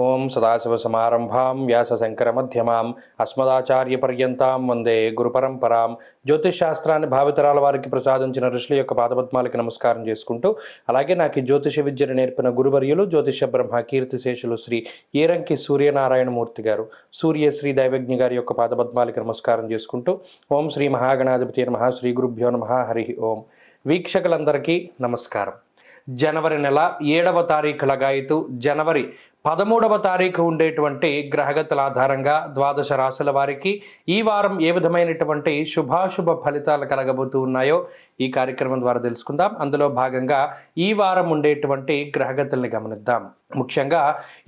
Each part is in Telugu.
ఓం సదాశివసమారంభాం వ్యాసశంకరమధ్యమాం అస్మదాచార్యపర్యంతాం వందే గురుపరంపరాం. జ్యోతిష్ శాస్త్రాన్ని భావితరాల వారికి ప్రసాదించిన ఋషుల యొక్క పాదపద్మాలకి నమస్కారం చేసుకుంటూ, అలాగే నాకు ఈ జ్యోతిష విద్యను నేర్పిన గురువర్యులు జ్యోతిష బ్రహ్మ కీర్తిశేషులు శ్రీ ఈరంకి సూర్యనారాయణమూర్తి గారు, సూర్యశ్రీ దైవజ్ఞ గారి యొక్క పాదపద్మాలకి నమస్కారం చేసుకుంటూ, ఓం శ్రీ మహాగణాధిపతి నమః, శ్రీ గురుభ్యో నమః, హరి ఓం. వీక్షకులందరికీ నమస్కారం. జనవరి నెల 7వ తారీఖు లగాయతు జనవరి 13వ తారీఖు ఉండేటువంటి గ్రహగతుల ఆధారంగా ద్వాదశ రాశుల వారికి ఈ వారం ఏ విధమైనటువంటి శుభాశుభ ఫలితాలు కలగబోతూ ఉన్నాయో ఈ కార్యక్రమం ద్వారా తెలుసుకుందాం. అందులో భాగంగా ఈ వారం ఉండేటువంటి గ్రహగతుల్ని గమనిద్దాం. ముఖ్యంగా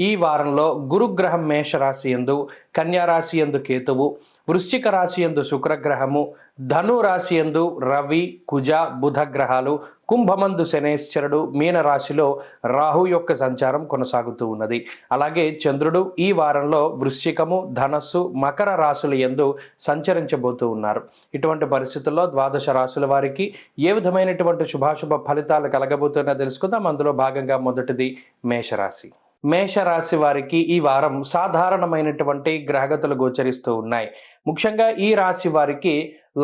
ఈ వారంలో గురుగ్రహం మేషరాశి యందు, కన్యారాశి యందు కేతువు, వృశ్చిక రాశి యందు శుక్రగ్రహము, ధను రాశి యందు రవి, కుజ, బుధ గ్రహాలు, కుంభమందు శనేశ్వరుడు, మీన రాశిలో రాహు యొక్క సంచారం కొనసాగుతూ ఉన్నది. అలాగే చంద్రుడు ఈ వారంలో వృశ్చికము, ధనస్సు, మకర రాశుల యందు సంచరించబోతూ ఉన్నారు. ఇటువంటి పరిస్థితుల్లో ద్వాదశ రాశుల వారికి ఏ విధమైనటువంటి శుభాశుభ ఫలితాలు కలగబోతున్నా తెలుసుకుందాం. అందులో భాగంగా మొదటిది మేషరాశి. మేషరాశి వారికి ఈ వారం సాధారణమైనటువంటి గ్రహగతులు గోచరిస్తూ ఉన్నాయి. ముఖ్యంగా ఈ రాశి వారికి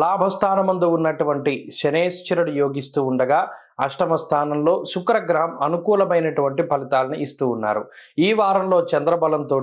లాభస్థానమందు ఉన్నటువంటి శనేశ్వరుడు యోగిస్తూ ఉండగా అష్టమ స్థానంలో శుక్రగ్రహం అనుకూలమైనటువంటి ఫలితాలను ఇస్తూ ఉన్నారు. ఈ వారంలో చంద్రబలంతో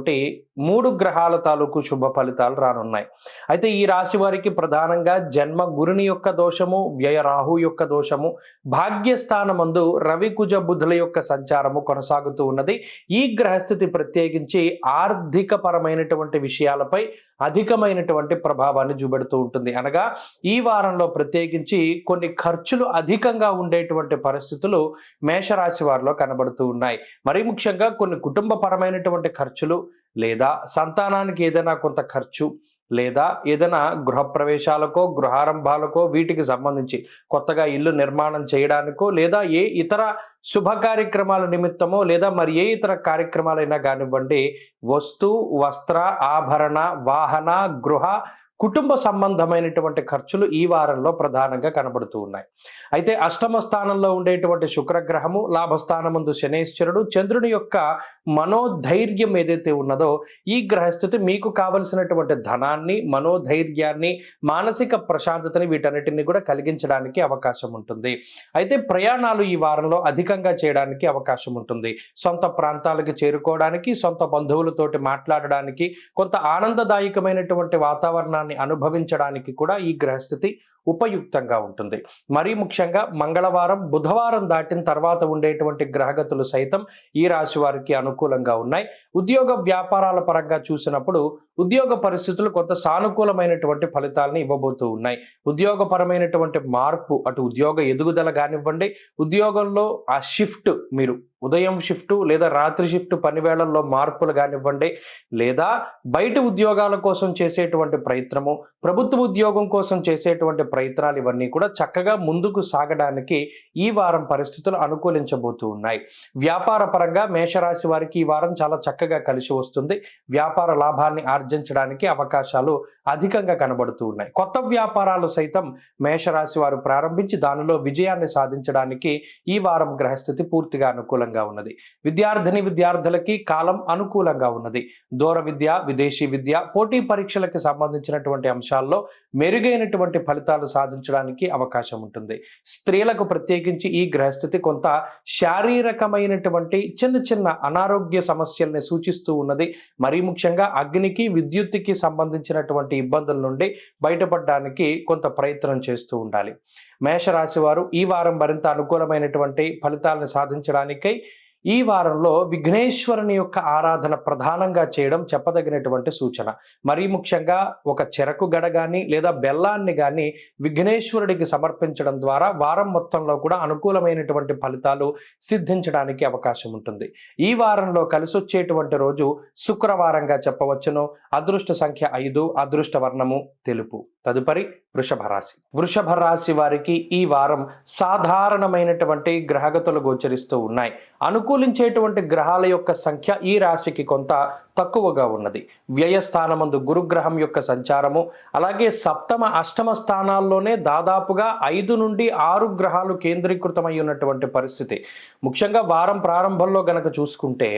3 గ్రహాల తాలూకు శుభ ఫలితాలు రానున్నాయి. అయితే ఈ రాశి వారికి ప్రధానంగా జన్మ గురుని యొక్క దోషము, వ్యయ రాహు యొక్క దోషము, భాగ్యస్థానమందు రవి, కుజ, బుధుల యొక్క సంచారము కొనసాగుతూ ఉన్నది. ఈ గ్రహస్థితి ప్రత్యేకించి ఆర్థిక పరమైనటువంటి విషయాలపై అధికమైనటువంటి ప్రభావాన్ని చూపెడుతూ ఉంటుంది. అనగా ఈ వారంలో ప్రత్యేకించి కొన్ని ఖర్చులు అధికంగా ఉండేటువంటి పరిస్థితులు మేషరాశి వారిలో కనబడుతూ ఉన్నాయి. మరీ ముఖ్యంగా కొన్ని కుటుంబ పరమైనటువంటి ఖర్చులు, లేదా సంతానానికి ఏదైనా కొంత ఖర్చు, లేదా ఏదైనా గృహప్రవేశాలకో, గృహారంభాలకో, వీటికి సంబంధించి కొత్తగా ఇల్లు నిర్మాణం చేయడానికో, లేదా ఏ ఇతర శుభ కార్యక్రమాల నిమిత్తమో, లేదా మరి ఏ ఇతర కార్యక్రమాలైనా కానివ్వండి, వస్తు, వస్త్ర, ఆభరణ, వాహన, గృహ, కుటుంబ సంబంధమైనటువంటి ఖర్చులు ఈ వారంలో ప్రధానంగా కనబడుతూ ఉన్నాయి. అయితే అష్టమ స్థానంలో ఉండేటువంటి శుక్రగ్రహము, లాభస్థానమందు శనేశ్వరుడు, చంద్రుని యొక్క మనోధైర్యం ఏదైతే ఉన్నదో ఈ గ్రహస్థితి మీకు కావలసినటువంటి ధనాన్ని, మనోధైర్యాన్ని, మానసిక ప్రశాంతతని వీటన్నిటిని కూడా కలిగించడానికి అవకాశం ఉంటుంది. అయితే ప్రయాణాలు ఈ వారంలో అధికంగా చేయడానికి అవకాశం ఉంటుంది. సొంత ప్రాంతాలకు చేరుకోవడానికి, సొంత బంధువులతోటి మాట్లాడడానికి, కొంత ఆనందదాయకమైనటువంటి వాతావరణాన్ని అనుభవించడానికి కూడా ఈ గ్రహస్థితి ఉపయుక్తంగా ఉంటుంది. మరీ ముఖ్యంగా మంగళవారం, బుధవారం దాటిన తర్వాత ఉండేటువంటి గ్రహగతులు సైతం ఈ రాశి వారికి అనుకూలంగా ఉన్నాయి. ఉద్యోగ వ్యాపారాల పరంగా చూసినప్పుడు ఉద్యోగ పరిస్థితులు కొంత సానుకూలమైనటువంటి ఫలితాలను ఇవ్వబోతూ ఉన్నాయి. ఉద్యోగపరమైనటువంటి మార్పు, అటు ఉద్యోగ ఎదుగుదల కానివ్వండి, ఉద్యోగంలో ఆ షిఫ్ట్, మీరు ఉదయం షిఫ్ట్ లేదా రాత్రి షిఫ్ట్ పని వేళల్లో మార్పులు కానివ్వండి, లేదా బయట ఉద్యోగాల కోసం చేసేటువంటి ప్రయత్నము, ప్రభుత్వ ఉద్యోగం కోసం చేసేటువంటి ప్రయత్నాలు, ఇవన్నీ కూడా చక్కగా ముందుకు సాగడానికి ఈ వారం పరిస్థితులు అనుకూలించబోతూ ఉన్నాయి. వ్యాపార పరంగా మేషరాశి వారికి ఈ వారం చాలా చక్కగా కలిసి వస్తుంది. వ్యాపార లాభాన్ని ఆర్జించడానికి అవకాశాలు అధికంగా కనబడుతూ ఉన్నాయి. కొత్త వ్యాపారాలు సైతం మేషరాశి వారు ప్రారంభించి దానిలో విజయాన్ని సాధించడానికి ఈ వారం గ్రహస్థితి పూర్తిగా అనుకూలంగా ఉన్నది. విద్యార్థులకి కాలం అనుకూలంగా ఉన్నది. దూర విద్య, విదేశీ విద్య, పోటీ పరీక్షలకు సంబంధించినటువంటి అంశాల్లో మెరుగైనటువంటి ఫలితాలు సాధించడానికి అవకాశం ఉంటుంది. స్త్రీలకు ప్రత్యేకించి ఈ గ్రహస్థితి కొంత శారీరకమైనటువంటి చిన్న చిన్న అనారోగ్య సమస్యల్ని సూచిస్తూ ఉన్నది. మరీ ముఖ్యంగా అగ్నికి, విద్యుత్తుకి సంబంధించినటువంటి ఇబ్బందుల నుండి బయటపడడానికి కొంత ప్రయత్నం చేస్తూ ఉండాలి. మేషరాశి వారు ఈ వారం మరింత అనుకూలమైనటువంటి ఫలితాలను సాధించడానికై ఈ వారంలో విఘ్నేశ్వరుని యొక్క ఆరాధన ప్రధానంగా చేయడం చెప్పదగినటువంటి సూచన. మరీ ముఖ్యంగా ఒక చెరకు గడ కానీ లేదా బెల్లాన్ని కానీ విఘ్నేశ్వరుడికి సమర్పించడం ద్వారా వారం మొత్తంలో కూడా అనుకూలమైనటువంటి ఫలితాలు సిద్ధించడానికి అవకాశం ఉంటుంది. ఈ వారంలో కలిసి వచ్చేటువంటి రోజు శుక్రవారంగా చెప్పవచ్చును. అదృష్ట సంఖ్య 5, అదృష్ట వర్ణము తెలుపు. తదుపరి వృషభ రాశి. వృషభ రాశి వారికి ఈ వారం సాధారణమైనటువంటి గ్రహగతులు గోచరిస్తూ ఉన్నాయి. అనుకూలించేటువంటి గ్రహాల యొక్క సంఖ్య ఈ రాశికి కొంత తక్కువగా ఉన్నది. వ్యయస్థానమందు గురుగ్రహం యొక్క సంచారము, అలాగే సప్తమ అష్టమ స్థానాల్లోనే దాదాపుగా 5 నుండి 6 గ్రహాలు కేంద్రీకృతమై ఉన్నటువంటి పరిస్థితి. ముఖ్యంగా వారం ప్రారంభంలో గనక చూసుకుంటే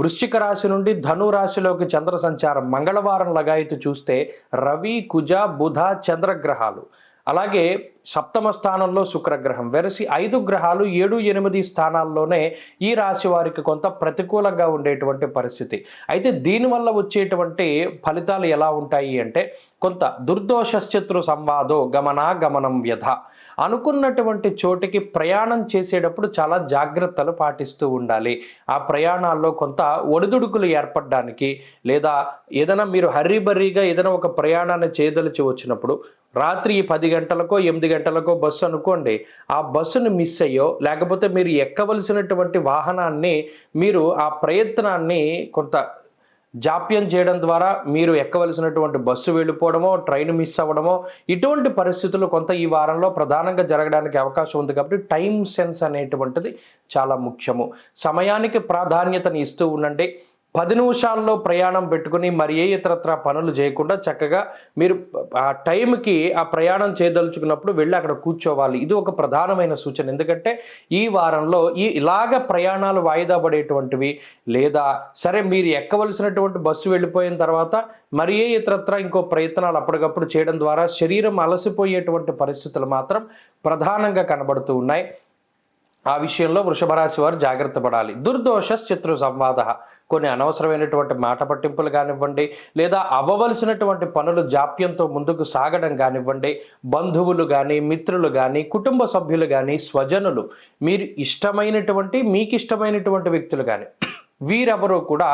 వృశ్చిక రాశి నుండి ధను రాశిలోకి చంద్ర సంచారం, మంగళవారం లగాయతు చూస్తే రవి, కుజ, బుధ, చంద్రగ్రహాలు, అలాగే సప్తమ స్థానంలో శుక్రగ్రహం, వెరసి 5 గ్రహాలు 7, 8 స్థానాల్లోనే ఈ రాశి వారికి కొంత ప్రతికూలంగా ఉండేటువంటి పరిస్థితి. అయితే దీనివల్ల వచ్చేటువంటి ఫలితాలు ఎలా ఉంటాయి అంటే, కొంత దుర్దోషశత్రు సంవాదో గమనం వ్యధ. అనుకున్నటువంటి చోటికి ప్రయాణం చేసేటప్పుడు చాలా జాగ్రత్తలు పాటిస్తూ ఉండాలి. ఆ ప్రయాణాల్లో కొంత ఒడిదుడుకులు ఏర్పడడానికి, లేదా ఏదైనా మీరు హర్రీబర్రీగా ఏదైనా ఒక ప్రయాణాన్ని చేయదలిచి వచ్చినప్పుడు రాత్రి 10 గంటలకో 8 గంటలకో బస్సు అనుకోండి, ఆ బస్సును మిస్ అయ్యో లేకపోతే మీరు ఎక్కవలసినటువంటి వాహనాన్ని మీరు ఆ ప్రయత్నాన్ని కొంత జాప్యం చేయడం ద్వారా మీరు ఎక్కవలసినటువంటి బస్సు వెళ్ళిపోవడమో, ట్రైన్ మిస్ అవ్వడమో, ఇటువంటి పరిస్థితులు కొంత ఈ వారంలో ప్రధానంగా జరగడానికి అవకాశం ఉంది. కాబట్టి టైం సెన్స్ అనేటువంటిది చాలా ముఖ్యము. సమయానికి ప్రాధాన్యతని ఇస్తూ ఉండండి. 10 నిమిషాల్లో ప్రయాణం పెట్టుకుని మరి ఏ ఇతరత్ర పనులు చేయకుండా చక్కగా మీరు ఆ టైంకి ఆ ప్రయాణం చేయదలుచుకున్నప్పుడు వెళ్ళి అక్కడ కూర్చోవాలి. ఇది ఒక ప్రధానమైన సూచన. ఎందుకంటే ఈ వారంలో ఇలాగ ప్రయాణాలు వాయిదా పడేటువంటివి, లేదా సరే మీరు ఎక్కవలసినటువంటి బస్సు వెళ్ళిపోయిన తర్వాత మరి ఏ ఇతరత్ర ఇంకో ప్రయత్నాలు అప్పటికప్పుడు చేయడం ద్వారా శరీరం అలసిపోయేటువంటి పరిస్థితులు మాత్రం ప్రధానంగా కనబడుతూ ఉన్నాయి. ఆ విషయంలో వృషభ రాశి వారు జాగ్రత్త పడాలి. దుర్దోష శత్రు సంవాద, కొన్ని అనవసరమైనటువంటి మాట పట్టింపులు కానివ్వండి, లేదా అవ్వవలసినటువంటి పనులు జాప్యంతో ముందుకు సాగడం కానివ్వండి, బంధువులు కానీ, మిత్రులు కానీ, కుటుంబ సభ్యులు కానీ, స్వజనులు, మీకు ఇష్టమైనటువంటి వ్యక్తులు కానీ, వీరెవరూ కూడా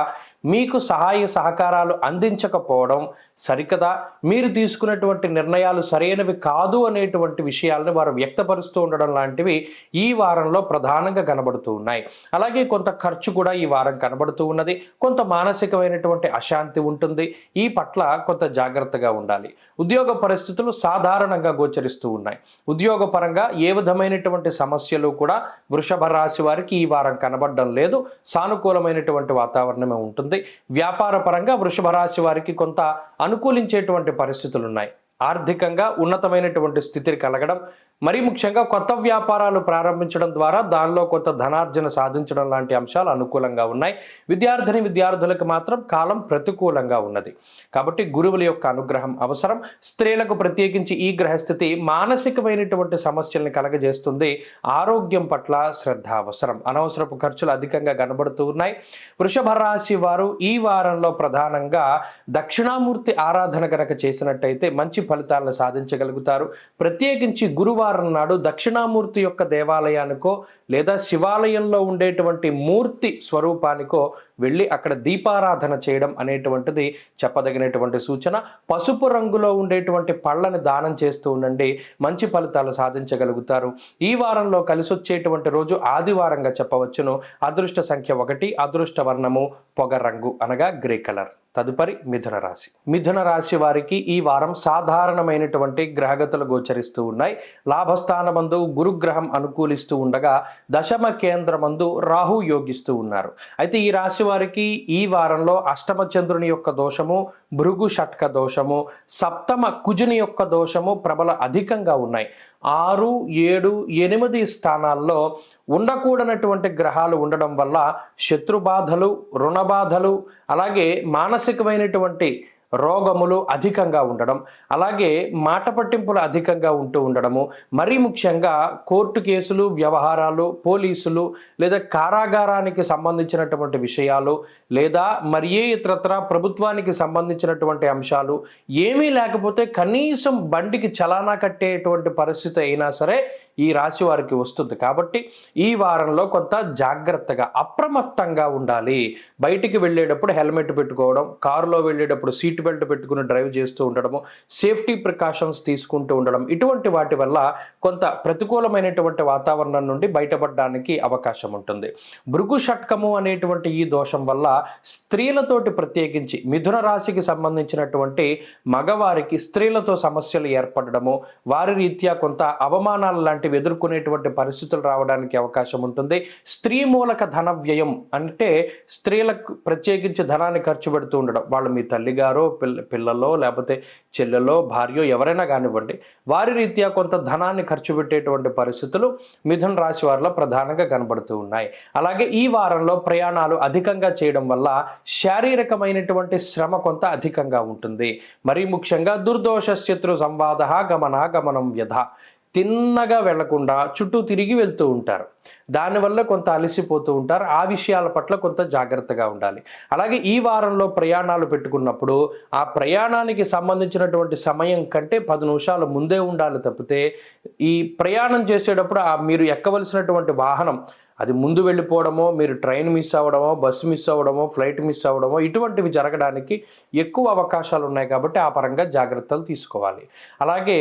మీకు సహాయ సహకారాలు అందించకపోవడం సరికదా, మీరు తీసుకున్నటువంటి నిర్ణయాలు సరైనవి కాదు అనేటువంటి విషయాలను వారు వ్యక్తపరుస్తూ ఉండడం లాంటివి ఈ వారంలో ప్రధానంగా కనబడుతూ ఉన్నాయి. అలాగే కొంత ఖర్చు కూడా ఈ వారం కనబడుతూ ఉన్నది. కొంత మానసికమైనటువంటి అశాంతి ఉంటుంది. ఈ పట్ల కొంత జాగ్రత్తగా ఉండాలి. ఉద్యోగ పరిస్థితులు సాధారణంగా గోచరిస్తూ ఉన్నాయి. ఉద్యోగపరంగా ఏ విధమైనటువంటి సమస్యలు కూడా వృషభ రాశి వారికి ఈ వారం కనబడడం లేదు. సానుకూలమైనటువంటి వాతావరణమే ఉంటుంది. వ్యాపార పరంగా వృషభ రాశి వారికి కొంత అనుకూలించేటువంటి పరిస్థితులు ఉన్నాయి. ఆర్థికంగా ఉన్నతమైనటువంటి స్థితిని కలగడం, మరీ ముఖ్యంగా కొత్త వ్యాపారాలు ప్రారంభించడం ద్వారా దానిలో కొంత ధనార్జన సాధించడం లాంటి అంశాలు అనుకూలంగా ఉన్నాయి. విద్యార్థులకు మాత్రం కాలం ప్రతికూలంగా ఉన్నది. కాబట్టి గురువుల యొక్క అనుగ్రహం అవసరం. స్త్రీలకు ప్రత్యేకించి ఈ గ్రహస్థితి మానసికమైనటువంటి సమస్యల్ని కలగజేస్తుంది. ఆరోగ్యం పట్ల శ్రద్ధ అవసరం. అనవసరపు ఖర్చులు అధికంగా కనబడుతూ ఉన్నాయి. వృషభ రాశి వారు ఈ వారంలో ప్రధానంగా దక్షిణామూర్తి ఆరాధన కనుక చేసినట్టయితే మంచి ఫలితాలను సాధించగలుగుతారు. ప్రత్యేకించి గురువారం నాడు దక్షిణామూర్తి యొక్క దేవాలయానికో లేదా శివాలయంలో ఉండేటువంటి మూర్తి స్వరూపానికో వెళ్ళి అక్కడ దీపారాధన చేయడం అనేటువంటిది చెప్పదగినటువంటి సూచన. పసుపు రంగులో ఉండేటువంటి పళ్ళని దానం చేస్తూ ఉండండి, మంచి ఫలితాలు సాధించగలుగుతారు. ఈ వారంలో కలిసొచ్చేటువంటి రోజు ఆదివారంగా చెప్పవచ్చును. అదృష్ట సంఖ్య 1, అదృష్ట వర్ణము పొగరంగు అనగా గ్రే కలర్. తదుపరి మిథున రాశి. మిథున రాశి వారికి ఈ వారం సాధారణమైనటువంటి గ్రహగతులు గోచరిస్తూ ఉన్నాయి. లాభస్థానమందు గురుగ్రహం అనుకూలిస్తూ ఉండగా దశమ కేంద్రమందు రాహు యోగిస్తూ ఉన్నారు. అయితే ఈ రాశి వారికి ఈ వారంలో అష్టమ చంద్రుని యొక్క దోషము, భృగు షట్క దోషము, సప్తమ కుజుని యొక్క దోషము ప్రబల అధికంగా ఉన్నాయి. 6, 7, 8 స్థానాల్లో ఉండకూడనటువంటి గ్రహాలు ఉండడం వల్ల శత్రుబాధలు, రుణబాధలు, అలాగే మానసికమైనటువంటి రోగములు అధికంగా ఉండడం, అలాగే మాట పట్టింపులు అధికంగా ఉంటూ ఉండడము, మరీ ముఖ్యంగా కోర్టు కేసులు, వ్యవహారాలు, పోలీసులు లేదా కారాగారానికి సంబంధించినటువంటి విషయాలు, లేదా మరి ఏ ఇతరత్ర ప్రభుత్వానికి సంబంధించినటువంటి అంశాలు ఏమీ లేకపోతే కనీసం బండికి చలానా కట్టేటువంటి పరిస్థితి అయినా సరే ఈ రాశి వారికి వస్తుంది. కాబట్టి ఈ వారంలో కొంత జాగ్రత్తగా అప్రమత్తంగా ఉండాలి. బయటికి వెళ్ళేటప్పుడు హెల్మెట్ పెట్టుకోవడం, కారులో వెళ్ళేటప్పుడు సీట్ బెల్ట్ పెట్టుకుని డ్రైవ్ చేస్తూ ఉండడము, సేఫ్టీ ప్రికాషన్స్ తీసుకుంటూ ఉండడం, ఇటువంటి వాటి వల్ల కొంత ప్రతికూలమైనటువంటి వాతావరణం నుండి బయటపడడానికి అవకాశం ఉంటుంది. భృగు షట్కము అనేటువంటి ఈ దోషం వల్ల స్త్రీలతోటి, ప్రత్యేకించి మిథున రాశికి సంబంధించినటువంటి మగవారికి స్త్రీలతో సమస్యలు ఏర్పడడము, వారి రీత్యా కొంత అవమానాలు లాంటి లాంటివి ఎదుర్కొనేటువంటి పరిస్థితులు రావడానికి అవకాశం ఉంటుంది. స్త్రీ మూలక ధన వ్యయం అంటే స్త్రీలకు ప్రత్యేకించి ధనాన్ని ఖర్చు పెడుతూ ఉండడం, వాళ్ళు మీ తల్లిగారో పిల్లలో లేకపోతే చెల్లెలో భార్యో ఎవరైనా కానివ్వండి, వారి రీత్యా కొంత ధనాన్ని ఖర్చు పెట్టేటువంటి పరిస్థితులు మిథున రాశి వారిలో ప్రధానంగా కనబడుతూ ఉన్నాయి. అలాగే ఈ వారంలో ప్రయాణాలు అధికంగా చేయడం వల్ల శారీరకమైనటువంటి శ్రమ కొంత అధికంగా ఉంటుంది. మరీ ముఖ్యంగా దుర్దోష శత్రు సంవాద గమనాగమనం వ్యధ, తిన్నగా వెళ్లకుండా చుట్టూ తిరిగి వెళ్తూ ఉంటారు, దానివల్ల కొంత అలసిపోతూ ఉంటారు. ఆ విషయాల పట్ల కొంత జాగ్రత్తగా ఉండాలి. అలాగే ఈ వారంలో ప్రయాణాలు పెట్టుకున్నప్పుడు ఆ ప్రయాణానికి సంబంధించినటువంటి సమయం కంటే 10 నిమిషాలు ముందే ఉండాలి తప్పితే, ఈ ప్రయాణం చేసేటప్పుడు మీరు ఎక్కవలసినటువంటి వాహనం అది ముందు వెళ్ళిపోవడమో, మీరు ట్రైన్ మిస్ అవ్వడమో, బస్సు మిస్ అవ్వడమో, ఫ్లైట్ మిస్ అవ్వడమో ఇటువంటివి జరగడానికి ఎక్కువ అవకాశాలు ఉన్నాయి. కాబట్టి ఆ పరంగా జాగ్రత్తలు తీసుకోవాలి. అలాగే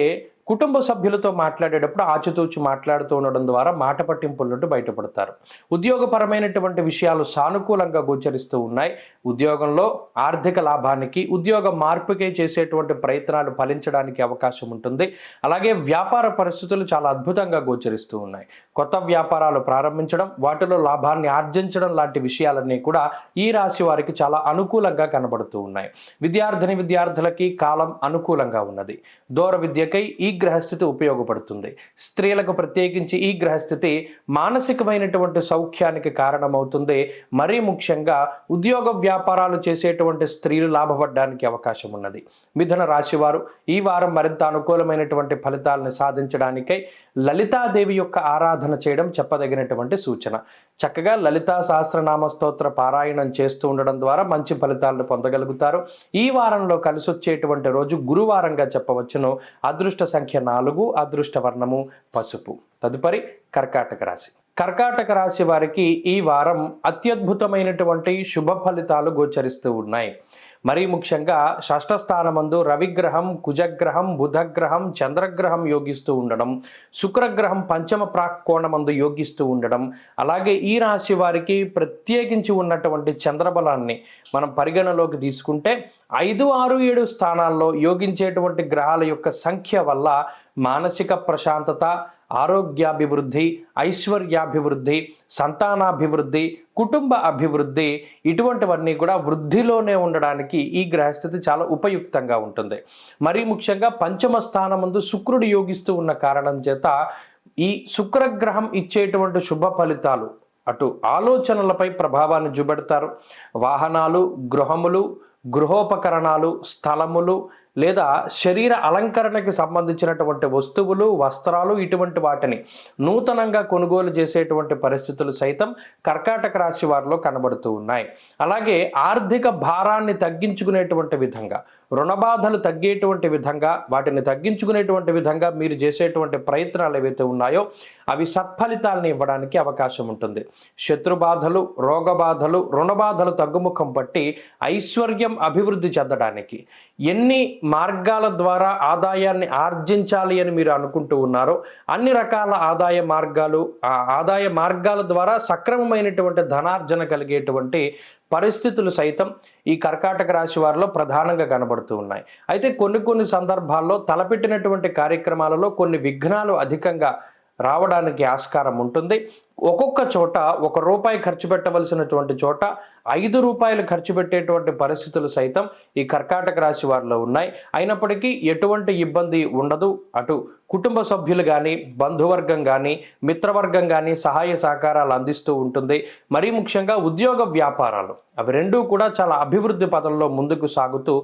కుటుంబ సభ్యులతో మాట్లాడేటప్పుడు ఆచితూచి మాట్లాడుతూ ఉండడం ద్వారా మాట పట్టింపుల నుండి బయటపడతారు. ఉద్యోగపరమైనటువంటి విషయాలు సానుకూలంగా గోచరిస్తూ ఉన్నాయి. ఉద్యోగంలో ఆర్థిక లాభానికి, ఉద్యోగ మార్పుకే చేసేటువంటి ప్రయత్నాలు ఫలించడానికి అవకాశం ఉంటుంది. అలాగే వ్యాపార పరిస్థితులు చాలా అద్భుతంగా గోచరిస్తూ ఉన్నాయి. కొత్త వ్యాపారాలు ప్రారంభించడం, వాటిలో లాభాన్ని ఆర్జించడం లాంటి విషయాలన్నీ కూడా ఈ రాశి వారికి చాలా అనుకూలంగా కనబడుతూ ఉన్నాయి. విద్యార్థులకి కాలం అనుకూలంగా ఉన్నది. దూర విద్యకై ఈ గ్రహస్థితి ఉపయోగపడుతుంది. స్త్రీలకు ప్రత్యేకించి ఈ గ్రహస్థితి మానసికమైనటువంటి సౌఖ్యానికి కారణమవుతుంది. మరీ ముఖ్యంగా ఉద్యోగ వ్యాపారాలు చేసేటువంటి స్త్రీలు లాభపడడానికి అవకాశం ఉన్నది. మిథున రాశి వారు ఈ వారం మరింత అనుకూలమైనటువంటి ఫలితాలను సాధించడానికై లలితాదేవి యొక్క ఆరాధన చేయడం చెప్పదగినటువంటి సూచన. చక్కగా లలితా సహస్రనామ స్తోత్ర పారాయణం చేస్తూ ఉండడం ద్వారా మంచి ఫలితాలను పొందగలుగుతారు. ఈ వారంలో కలిసి వచ్చేటువంటి రోజు గురువారంగా చెప్పవచ్చును. అదృష్ట సంఖ్య 4, అదృష్ట వర్ణము పసుపు. తదుపరి కర్కాటక రాశి. కర్కాటక రాశి వారికి ఈ వారం అత్యద్భుతమైనటువంటి శుభ ఫలితాలు గోచరిస్తూ ఉన్నాయి. మరీ ముఖ్యంగా షష్ఠ స్థానమందు రవిగ్రహం, కుజగ్రహం, బుధగ్రహం, చంద్రగ్రహం యోగిస్తూ ఉండడం, శుక్రగ్రహం పంచమ ప్రాక్కోణమందు యోగిస్తూ ఉండడం, అలాగే ఈ రాశి వారికి ప్రత్యేకించి ఉన్నటువంటి చంద్రబలాన్ని మనం పరిగణలోకి తీసుకుంటే 5, 6, 7 స్థానాల్లో యోగించేటువంటి గ్రహాల యొక్క సంఖ్య వల్ల మానసిక ప్రశాంతత, ఆరోగ్యాభివృద్ధి, ఐశ్వర్యాభివృద్ధి, సంతానాభివృద్ధి, కుటుంబ అభివృద్ధి ఇటువంటివన్నీ కూడా వృద్ధిలోనే ఉండడానికి ఈ గ్రహస్థితి చాలా ఉపయుక్తంగా ఉంటుంది. మరీ ముఖ్యంగా పంచమ స్థానమందు శుక్రుడు యోగిస్తూ ఉన్న కారణం చేత ఈ శుక్రగ్రహం ఇచ్చేటువంటి శుభ ఫలితాలు అటు ఆలోచనలపై ప్రభావాన్ని చూపెడతారు. వాహనాలు, గృహములు, గృహోపకరణాలు, స్థలములు లేదా శరీర అలంకరణకి సంబంధించినటువంటి వస్తువులు, వస్త్రాలు ఇటువంటి వాటిని నూతనంగా కొనుగోలు చేసేటువంటి పరిస్థితులు సైతం కర్కాటక రాశి వారిలో కనబడుతూ ఉన్నాయి. అలాగే ఆర్థిక భారాన్ని తగ్గించుకునేటువంటి విధంగా, రుణబాధలు తగ్గేటువంటి విధంగా, వాటిని తగ్గించుకునేటువంటి విధంగా మీరు చేసేటువంటి ప్రయత్నాలు ఏవైతే ఉన్నాయో అవి సత్ఫలితాలను ఇవ్వడానికి అవకాశం ఉంటుంది. శత్రుబాధలు, రోగబాధలు, రుణబాధలు తగ్గుముఖం పట్టి ఐశ్వర్యం అభివృద్ధి చెందడానికి ఎన్ని మార్గాల ద్వారా ఆదాయాన్ని ఆర్జించాలి అని మీరు అనుకుంటూ ఉన్నారో అన్ని రకాల ఆదాయ మార్గాల ద్వారా సక్రమమైనటువంటి ధనార్జన కలిగేటువంటి పరిస్థితులు సైతం ఈ కర్కాటక రాశి వారిలో ప్రధానంగా కనబడుతూ ఉన్నాయి. అయితే కొన్ని సందర్భాల్లో తలపెట్టినటువంటి కార్యక్రమాలలో కొన్ని విఘ్నాలు అధికంగా రావడానికి ఆస్కారం ఉంటుంది. ఒక్కొక్క చోట ₹1 ఖర్చు పెట్టవలసినటువంటి చోట ₹5 ఖర్చు పెట్టేటువంటి పరిస్థితులు సైతం ఈ కర్కాటక రాశి వారిలో ఉన్నాయి. అయినప్పటికీ ఎటువంటి ఇబ్బంది ఉండదు. అటు కుటుంబ సభ్యులు కానీ, బంధువర్గం కానీ, మిత్రవర్గం కానీ సహాయ సహకారాలు అందిస్తూ ఉంటుంది. మరీ ముఖ్యంగా ఉద్యోగ వ్యాపారాలు అవి రెండూ కూడా చాలా అభివృద్ధి పదంలో ముందుకు సాగుతూ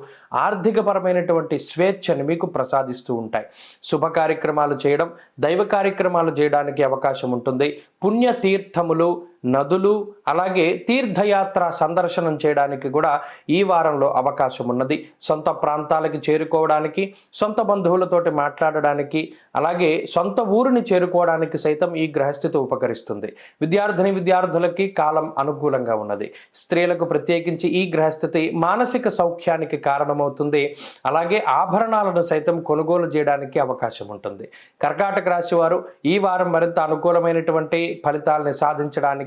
ఆర్థికపరమైనటువంటి స్వేచ్ఛని మీకు ప్రసాదిస్తూ ఉంటాయి. శుభ కార్యక్రమాలు చేయడం, దైవ కార్యక్రమాలు చేయడానికి అవకాశం ఉంటుంది. పుణ్యతీర్థములు, నదులు, అలాగే తీర్థయాత్ర సందర్శనం చేయడానికి కూడా ఈ వారంలో అవకాశం ఉన్నది. సొంత ప్రాంతాలకి చేరుకోవడానికి, సొంత బంధువులతోటి మాట్లాడడానికి, అలాగే సొంత ఊరిని చేరుకోవడానికి సైతం ఈ గ్రహస్థితి ఉపకరిస్తుంది. విద్యార్థులకి కాలం అనుకూలంగా ఉన్నది. స్త్రీలకు ప్రత్యేకించి ఈ గ్రహస్థితి మానసిక సౌఖ్యానికి కారణమవుతుంది. అలాగే ఆభరణాలను సైతం కొనుగోలు చేయడానికి అవకాశం ఉంటుంది. కర్కాటక రాశి వారు ఈ వారం మరింత అనుకూలమైనటువంటి ఫలితాలను సాధించడానికై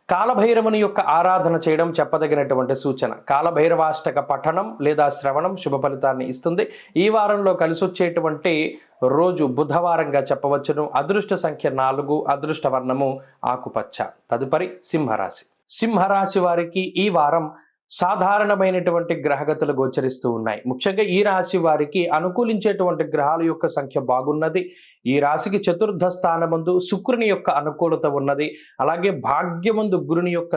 కాలభైరవుని యొక్క ఆరాధన చేయడం చెప్పదగినటువంటి సూచన. కాలభైరవాష్టక పఠనం లేదా శ్రవణం శుభ ఫలితాన్ని ఇస్తుంది. ఈ వారంలో కలిసొచ్చేటువంటి రోజు బుధవారంగా చెప్పవచ్చును. అదృష్ట సంఖ్య 4, అదృష్ట వర్ణము ఆకుపచ్చ. తదుపరి సింహరాశి. సింహరాశి వారికి ఈ వారం సాధారణమైనటువంటి గ్రహగతులు గోచరిస్తూ ఉన్నాయి. ముఖ్యంగా ఈ రాశి వారికి అనుకూలించేటువంటి గ్రహాల యొక్క సంఖ్య బాగున్నది. ఈ రాశికి చతుర్థ స్థానమందు శుక్రుని యొక్క అనుకూలత ఉన్నది. అలాగే భాగ్యమందు గురుని యొక్క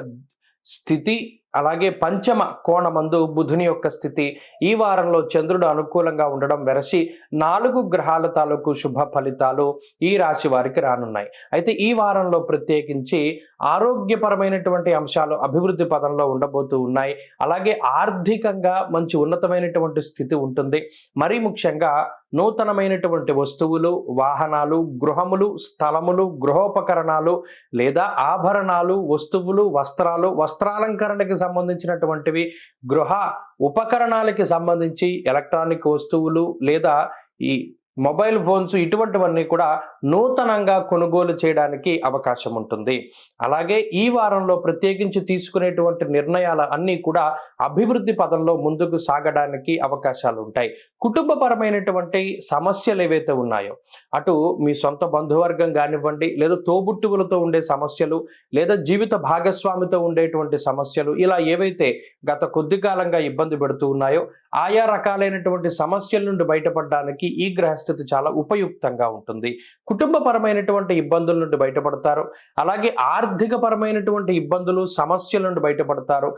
స్థితి, అలాగే పంచమ కోణమందు బుధుని యొక్క స్థితి. ఈ వారంలో చంద్రుడు అనుకూలంగా ఉండడం వెరసి 4 గ్రహాల తాలూకు శుభ ఫలితాలు ఈ రాశి వారికి రానున్నాయి. అయితే ఈ వారంలో ప్రత్యేకించి ఆరోగ్యపరమైనటువంటి అంశాలు అభివృద్ధి పదంలో ఉండబోతూ ఉన్నాయి. అలాగే ఆర్థికంగా మంచి ఉన్నతమైనటువంటి స్థితి ఉంటుంది. మరీ ముఖ్యంగా నూతనమైనటువంటి వస్తువులు, వాహనాలు, గృహములు, స్థలములు, గృహోపకరణాలు లేదా ఆభరణాలు, వస్తువులు, వస్త్రాలంకరణకి సంబంధించినటువంటివి, గృహ ఉపకరణాలకి సంబంధించి ఎలక్ట్రానిక్ వస్తువులు లేదా ఈ మొబైల్ ఫోన్స్ ఇటువంటివన్నీ కూడా నూతనంగా కొనుగోలు చేయడానికి అవకాశం ఉంటుంది. అలాగే ఈ వారంలో ప్రత్యేకించి తీసుకునేటువంటి నిర్ణయాలు అన్నీ కూడా అభివృద్ధి పదంలో ముందుకు సాగడానికి అవకాశాలు ఉంటాయి. కుటుంబపరమైనటువంటి సమస్యలు ఏవైతే ఉన్నాయో, అటు మీ సొంత బంధువర్గం కానివ్వండి, లేదా తోబుట్టువులతో ఉండే సమస్యలు, లేదా జీవిత భాగస్వామితో ఉండేటువంటి సమస్యలు, ఇలా ఏవైతే గత కొద్ది కాలంగా ఇబ్బంది పెడుతూ ఉన్నాయో ఆయా రకాలైనటువంటి సమస్యల నుండి బయటపడడానికి ఈ గ్రహస్థితి చాలా ఉపయుక్తంగా ఉంటుంది. కుటుంబపరమైనటువంటి ఇబ్బందుల నుండి బయటపడతారు. అలాగే ఆర్థిక పరమైనటువంటి ఇబ్బందులు, సమస్యల నుండి బయటపడతారు.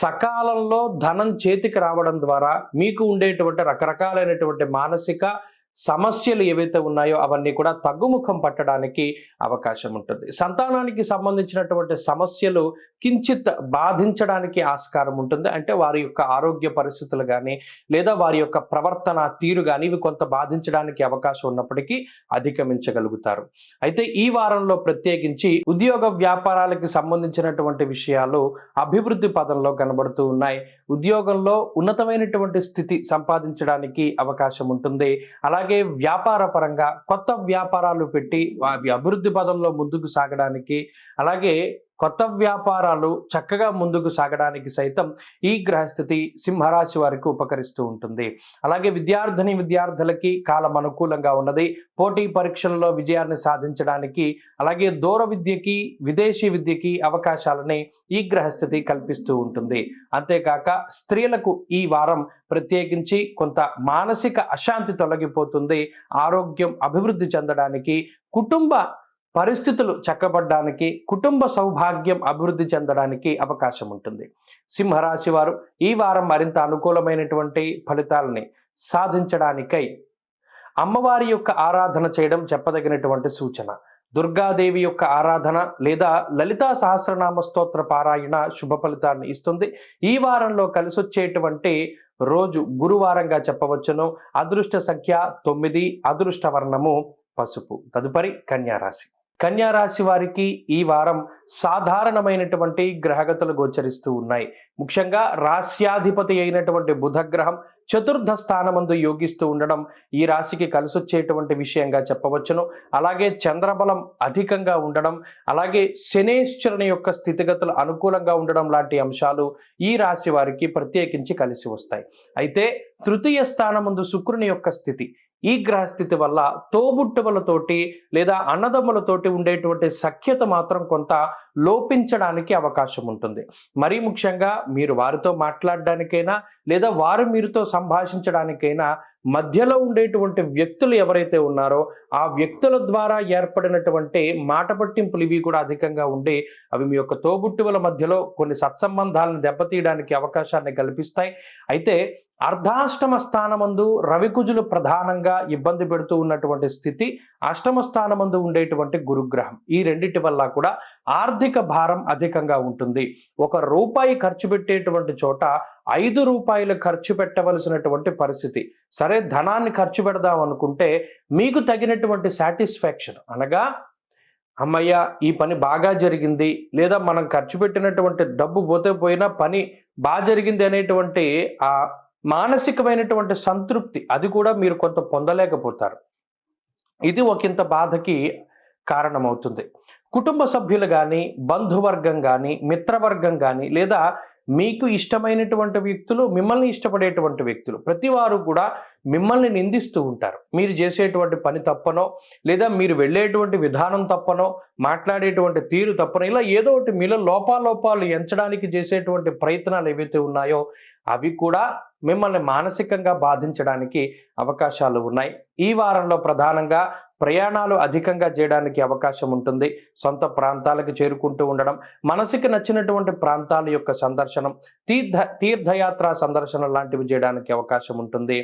సకాలంలో ధనం చేతికి రావడం ద్వారా మీకు ఉండేటువంటి రకరకాలైనటువంటి మానసిక సమస్యలు ఏవైతే ఉన్నాయో అవన్నీ కూడా తగ్గుముఖం పట్టడానికి అవకాశం ఉంటుంది. సంతానానికి సంబంధించినటువంటి సమస్యలు కించిత్ బాధించడానికి ఆస్కారం ఉంటుంది. అంటే వారి యొక్క ఆరోగ్య పరిస్థితులు కానీ లేదా వారి యొక్క ప్రవర్తన తీరు కానీ ఇవి కొంత బాధించడానికి అవకాశం ఉన్నప్పటికీ అధిగమించగలుగుతారు. అయితే ఈ వారంలో ప్రత్యేకించి ఉద్యోగ వ్యాపారాలకు సంబంధించినటువంటి విషయాలు అభివృద్ధి పదంలో కనబడుతూ ఉన్నాయి. ఉద్యోగంలో ఉన్నతమైనటువంటి స్థితి సంపాదించడానికి అవకాశం ఉంటుంది. అలాగే వ్యాపార పరంగా కొత్త వ్యాపారాలు పెట్టి అవి అభివృద్ధి పదంలో ముందుకు సాగడానికి, అలాగే కొత్త వ్యాపారాలు చక్కగా ముందుకు సాగడానికి సైతం ఈ గ్రహస్థితి సింహరాశి వారికి ఉపకరిస్తూ ఉంటుంది. అలాగే విద్యార్థులకి కాలం అనుకూలంగా ఉన్నది. పోటీ పరీక్షలలో విజయాన్ని సాధించడానికి, అలాగే దూర విద్యకి, విదేశీ విద్యకి అవకాశాలని ఈ గ్రహస్థితి కల్పిస్తూ ఉంటుంది. అంతేకాక స్త్రీలకు ఈ వారం ప్రత్యేకించి కొంత మానసిక అశాంతి తొలగిపోతుంది. ఆరోగ్యం అభివృద్ధి చెందడానికి, కుటుంబ పరిస్థితులు చక్కబడ్డానికి, కుటుంబ సౌభాగ్యం అభివృద్ధి చెందడానికి అవకాశం ఉంటుంది. సింహరాశి వారు ఈ వారం మరింత అనుకూలమైనటువంటి ఫలితాలని సాధించడానికై అమ్మవారి యొక్క ఆరాధన చేయడం చెప్పదగినటువంటి సూచన. దుర్గాదేవి యొక్క ఆరాధన లేదా లలితా సహస్రనామ స్తోత్ర పారాయణ శుభ ఫలితాన్ని ఇస్తుంది. ఈ వారంలో కలిసొచ్చేటువంటి రోజు గురువారంగా చెప్పవచ్చును. అదృష్ట సంఖ్య 9, అదృష్ట వర్ణము పసుపు. తదుపరి కన్యారాశి. కన్యారాశి వారికి ఈ వారం సాధారణమైనటువంటి గ్రహగతులు గోచరిస్తూ ఉన్నాయి. ముఖ్యంగా రాశ్యాధిపతి అయినటువంటి బుధగ్రహం చతుర్థ స్థానమందు యోగిస్తూ ఉండడం ఈ రాశికి కలిసొచ్చేటువంటి విషయంగా చెప్పవచ్చును. అలాగే చంద్రబలం అధికంగా ఉండడం, అలాగే శనేశ్వరుని యొక్క స్థితిగతులు అనుకూలంగా ఉండడం లాంటి అంశాలు ఈ రాశి వారికి ప్రత్యేకించి కలిసి వస్తాయి. అయితే తృతీయ స్థానమందు శుక్రుని యొక్క స్థితి, ఈ గ్రహస్థితి వల్ల తోబుట్టువులతోటి లేదా అన్నదమ్ములతోటి ఉండేటువంటి సఖ్యత మాత్రం కొంత లోపించడానికి అవకాశం ఉంటుంది. మరీ ముఖ్యంగా మీరు వారితో మాట్లాడడానికైనా లేదా వారు మీరుతో సంభాషించడానికైనా మధ్యలో ఉండేటువంటి వ్యక్తులు ఎవరైతే ఉన్నారో ఆ వ్యక్తుల ద్వారా ఏర్పడినటువంటి మాట పట్టింపులు ఇవి కూడా అధికంగా ఉండి అవి మీ యొక్క తోబుట్టువుల మధ్యలో కొన్ని సత్సంబంధాలను దెబ్బతీయడానికి అవకాశాన్ని కల్పిస్తాయి. అయితే అర్ధాష్టమ స్థానమందు రవికుజులు ప్రధానంగా ఇబ్బంది పెడుతూ ఉన్నటువంటి స్థితి, అష్టమ స్థానమందు ఉండేటువంటి గురుగ్రహం, ఈ రెండింటి వల్ల కూడా ఆర్థిక భారం అధికంగా ఉంటుంది. ₹1 ఖర్చు పెట్టేటువంటి చోట ₹5 ఖర్చు పెట్టవలసినటువంటి పరిస్థితి. సరే, ధనాన్ని ఖర్చు పెడదాం అనుకుంటే మీకు తగినటువంటి సాటిస్ఫాక్షన్, అనగా అమ్మయ్య ఈ పని బాగా జరిగింది, లేదా మనం ఖర్చు పెట్టినటువంటి డబ్బు పోతే పోయినా పని బాగా జరిగింది అనేటువంటి ఆ మానసికమైనటువంటి సంతృప్తి అది కూడా మీరు కొంత పొందలేకపోతారు. ఇది ఒకంత బాధకి కారణమవుతుంది. కుటుంబ సభ్యులు కానీ, బంధువర్గం కానీ, మిత్రవర్గం కానీ, లేదా మీకు ఇష్టమైనటువంటి వ్యక్తులు, మిమ్మల్ని ఇష్టపడేటువంటి వ్యక్తులు ప్రతి వారు కూడా మిమ్మల్ని నిందిస్తూ ఉంటారు. మీరు చేసేటువంటి పని తప్పనో, లేదా మీరు వెళ్ళేటువంటి విధానం తప్పనో, మాట్లాడేటువంటి తీరు తప్పనో, ఇలా ఏదో ఒకటి మీలో లోపాలు ఎంచడానికి చేసేటువంటి ప్రయత్నాలు ఏవైతే ఉన్నాయో అవి కూడా మిమ్మల్ని మానసికంగా బాధించడానికి అవకాశాలు ఉన్నాయి. ఈ వారంలో ప్రధానంగా ప్రయాణాలు అధికంగా చేయడానికి అవకాశం ఉంటుంది. సొంత ప్రాంతాలకు చేరుకుంటూ ఉండడం, మనసుకి నచ్చినటువంటి ప్రాంతాల యొక్క సందర్శనం, తీర్థయాత్ర సందర్శనం లాంటివి చేయడానికి అవకాశం ఉంటుంది.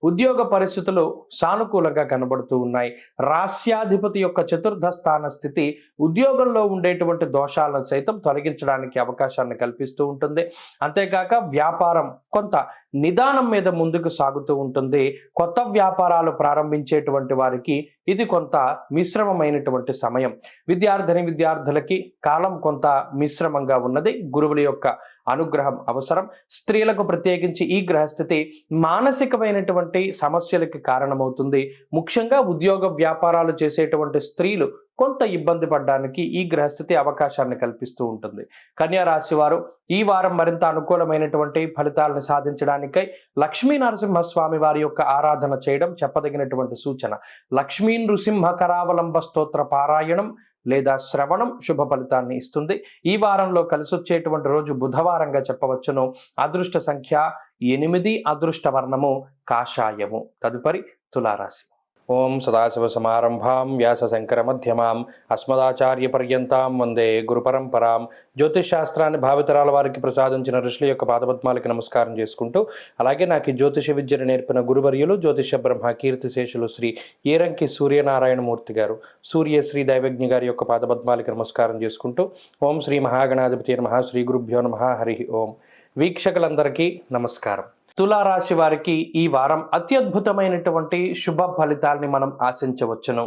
ఉద్యోగ పరిస్థితులు సానుకూలంగా కనబడుతూ ఉన్నాయి. రాస్యాధిపతి యొక్క చతుర్థ స్థాన స్థితి ఉద్యోగంలో ఉండేటువంటి దోషాలను సైతం తొలగించడానికి అవకాశాన్ని కల్పిస్తూ ఉంటుంది. అంతేకాక వ్యాపారం కొంత నిదానం మీద ముందుకు సాగుతూ ఉంటుంది. కొత్త వ్యాపారాలు ప్రారంభించేటువంటి వారికి ఇది కొంత మిశ్రమమైనటువంటి సమయం. విద్యార్థులకి కాలం కొంత మిశ్రమంగా ఉన్నది. గురువుల యొక్క అనుగ్రహం అవసరం. స్త్రీలకు ప్రత్యేకించి ఈ గ్రహస్థితి మానసికమైనటువంటి సమస్యలకి కారణమవుతుంది. ముఖ్యంగా ఉద్యోగ వ్యాపారాలు చేసేటువంటి స్త్రీలు కొంత ఇబ్బంది పడడానికి ఈ గ్రహస్థితి అవకాశాన్ని కల్పిస్తూ ఉంటుంది. కన్యా రాశి వారు ఈ వారం మరింత అనుకూలమైనటువంటి ఫలితాలను సాధించడానికై లక్ష్మీ నరసింహస్వామి వారి యొక్క ఆరాధన చేయడం చెప్పదగినటువంటి సూచన. లక్ష్మీ నృసింహ కరావలంబ స్తోత్ర పారాయణం లేదా శ్రవణం శుభ ఫలితాన్ని ఇస్తుంది. ఈ వారంలో కలిసొచ్చేటువంటి రోజు బుధవారంగా చెప్పవచ్చును. అదృష్ట సంఖ్య 8, అదృష్ట వర్ణము కాషాయము. తదుపరి తులారాశి. ఓం సదాశివ సమారంభాం వ్యాస శంకర మధ్యమాం అస్మదాచార్య పర్యంతాం వందే గురు పరంపరాం. జ్యోతిష్ శాస్త్రాన్ని భావితరాల వారికి ప్రసాదించిన ఋషుల యొక్క పాదపద్మాలకి నమస్కారం చేసుకుంటూ, అలాగే నాకు ఈ జ్యోతిష విద్యను నేర్పిన గురువర్యులు జ్యోతిష బ్రహ్మ కీర్తిశేషులు శ్రీ ఏరంకి సూర్యనారాయణమూర్తి గారు, సూర్యశ్రీ దైవజ్ఞ గారి యొక్క పాదపద్మాలకి నమస్కారం చేసుకుంటూ, ఓం శ్రీ మహాగణాధిపతి నమః, శ్రీ గురుభ్యో నమః, హరి ఓం. వీక్షకులందరికీ నమస్కారం. తులారాశి వారికి ఈ వారం అత్యద్భుతమైనటువంటి శుభ ఫలితాల్ని మనం ఆశించవచ్చును.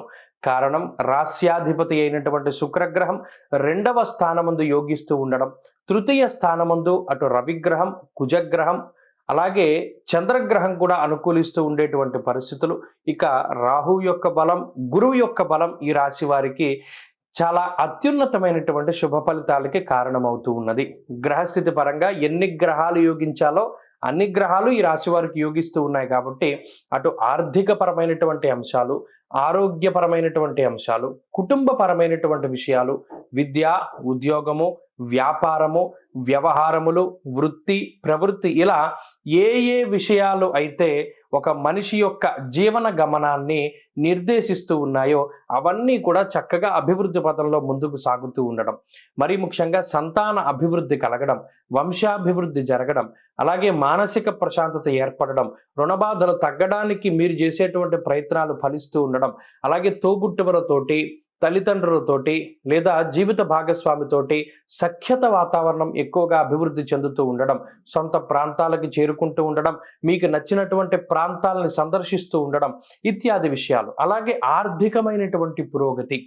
కారణం రాస్యాధిపతి అయినటువంటి శుక్రగ్రహం 2వ స్థానమందు యోగిస్తూ ఉండడం, తృతీయ స్థానమందు అటు రవిగ్రహం, కుజగ్రహం, అలాగే చంద్రగ్రహం కూడా అనుకూలిస్తూ ఉండేటువంటి పరిస్థితులు. ఇక రాహు యొక్క బలం, గురువు యొక్క బలం ఈ రాశి వారికి చాలా అత్యున్నతమైనటువంటి శుభ ఫలితాలకి కారణమవుతూ ఉన్నది. గ్రహస్థితి పరంగా ఎన్ని గ్రహాలు యోగించాలో అన్ని గ్రహాలు ఈ రాశి వారికి యోగిస్తూ ఉన్నాయి కాబట్టి అటు ఆర్థికపరమైనటువంటి అంశాలు, ఆరోగ్యపరమైనటువంటి అంశాలు, కుటుంబపరమైనటువంటి విషయాలు, విద్య, ఉద్యోగము, వ్యాపారము, వ్యవహారములు, వృత్తి, ప్రవృత్తి, ఇలా ఏ విషయాలు అయితే ఒక మనిషి యొక్క జీవన గమనాన్ని నిర్దేశిస్తూ ఉన్నాయో అవన్నీ కూడా చక్కగా అభివృద్ధి పథంలో ముందుకు సాగుతూ ఉండడం, మరి ముఖ్యంగా సంతాన అభివృద్ధి కలగడం, వంశాభివృద్ధి జరగడం, అలాగే మానసిక ప్రశాంతత ఏర్పడడం, రుణబాధలు తగ్గడానికి మీరు చేసేటువంటి ప్రయత్నాలు ఫలిస్తూ ఉండడం, అలాగే తోబుట్టువులతోటి, తల్లిదండ్రులతోటి లేదా జీవిత భాగస్వామితోటి సఖ్యత వాతావరణం ఎక్కువగా అభివృద్ధి చెందుతూ ఉండడం, సొంత ప్రాంతాలకు చేరుకుంటూ ఉండడం, మీకు నచ్చినటువంటి ప్రాంతాలను సందర్శిస్తూ ఉండడం ఇత్యాది విషయాలు. అలాగే ఆర్థికమైనటువంటి పురోగతి,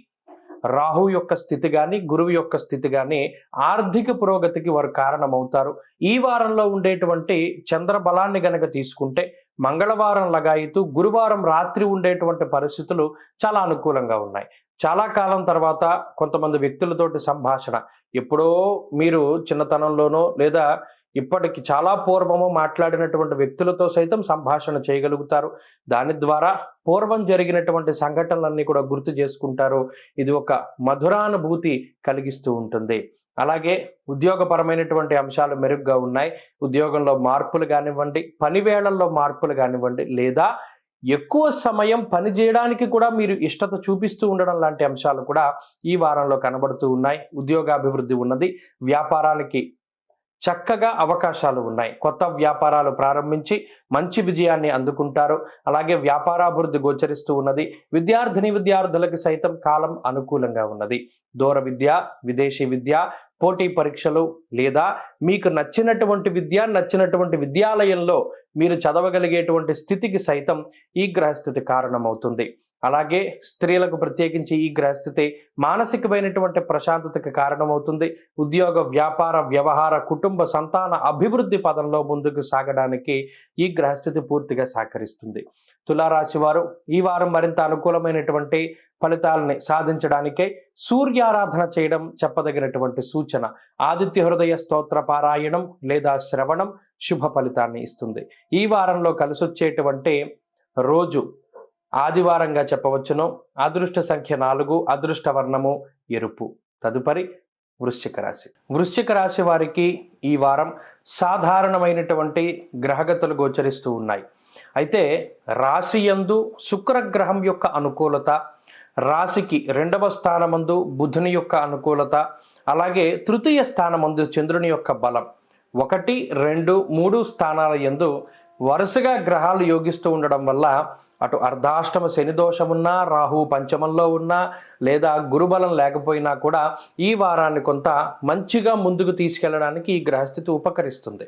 రాహు యొక్క స్థితి కానీ, గురువు యొక్క స్థితి కానీ ఆర్థిక పురోగతికి వారు కారణమవుతారు. ఈ వారంలో ఉండేటువంటి చంద్ర బలాన్ని గనక తీసుకుంటే మంగళవారం లగాయితూ గురువారం రాత్రి ఉండేటువంటి పరిస్థితులు చాలా అనుకూలంగా ఉన్నాయి. చాలా కాలం తర్వాత కొంతమంది వ్యక్తులతోటి సంభాషణ, ఎప్పుడో మీరు చిన్నతనంలోనో లేదా ఇప్పటికి చాలా పూర్వము మాట్లాడినటువంటి వ్యక్తులతో సైతం సంభాషణ చేయగలుగుతారు. దాని ద్వారా పూర్వం జరిగినటువంటి సంఘటనలన్నీ కూడా గుర్తు చేసుకుంటారు. ఇది ఒక మధురానుభూతి కలిగిస్తూ ఉంటుంది. అలాగే ఉద్యోగపరమైనటువంటి అంశాలు మెరుగ్గా ఉన్నాయి. ఉద్యోగంలో మార్పులు కానివ్వండి, పని వేళల్లో మార్పులు కానివ్వండి, లేదా ఎక్కువ సమయం పని చేయడానికి కూడా మీరు ఇష్టత చూపిస్తూ ఉండడం లాంటి అంశాలు కూడా ఈ వారంలో కనబడుతూ ఉన్నాయి. ఉద్యోగాభివృద్ధి ఉన్నది. వ్యాపారానికి చక్కగా అవకాశాలు ఉన్నాయి. కొత్త వ్యాపారాలు ప్రారంభించి మంచి విజయాన్ని అందుకుంటారు. అలాగే వ్యాపారాభివృద్ధి గోచరిస్తూ ఉన్నది. విద్యార్థులకి సైతం కాలం అనుకూలంగా ఉన్నది. దూర విద్య, విదేశీ విద్య, పోటీ పరీక్షలు లేదా మీకు నచ్చినటువంటి నచ్చినటువంటి విద్యాలయంలో మీరు చదవగలిగేటువంటి స్థితికి సైతం ఈ గ్రహస్థితి కారణమవుతుంది. అలాగే స్త్రీలకు ప్రత్యేకించి ఈ గ్రహస్థితి మానసికమైనటువంటి ప్రశాంతతకి కారణమవుతుంది. ఉద్యోగ, వ్యాపార, వ్యవహార, కుటుంబ, సంతాన అభివృద్ధి పదంలో ముందుకు సాగడానికి ఈ గ్రహస్థితి పూర్తిగా సహకరిస్తుంది. తులారాశి వారు ఈ వారం మరింత అనుకూలమైనటువంటి ఫలితాలని సాధించడానికే సూర్యారాధన చేయడం చెప్పదగినటువంటి సూచన. ఆదిత్య హృదయ స్తోత్ర పారాయణం లేదా శ్రవణం శుభ ఫలితాన్ని ఇస్తుంది. ఈ వారంలో కలిసొచ్చేటువంటి రోజు ఆదివారంగా చెప్పవచ్చును. అదృష్ట సంఖ్య 4, అదృష్ట వర్ణము ఎరుపు. తదుపరి వృశ్చిక రాశి. వృశ్చిక రాశి వారికి ఈ వారం సాధారణమైనటువంటి గ్రహగతులు గోచరిస్తూ ఉన్నాయి. అయితే రాశి యందు శుక్రగ్రహం యొక్క అనుకూలత, రాశికి 2వ స్థానమందు బుధుని యొక్క అనుకూలత, అలాగే తృతీయ స్థానమందు చంద్రుని యొక్క బలం, 1, 2, 3 స్థానాల యందు వరుసగా గ్రహాలు యోగిస్తూ ఉండడం వల్ల అటు అర్ధాష్టమ శని దోషమున్నా, రాహు పంచమంలో ఉన్నా, లేదా గురుబలం లేకపోయినా కూడా ఈ వారాన్ని కొంత మంచిగా ముందుకు తీసుకెళ్ళడానికి ఈ గ్రహస్థితి ఉపకరిస్తుంది.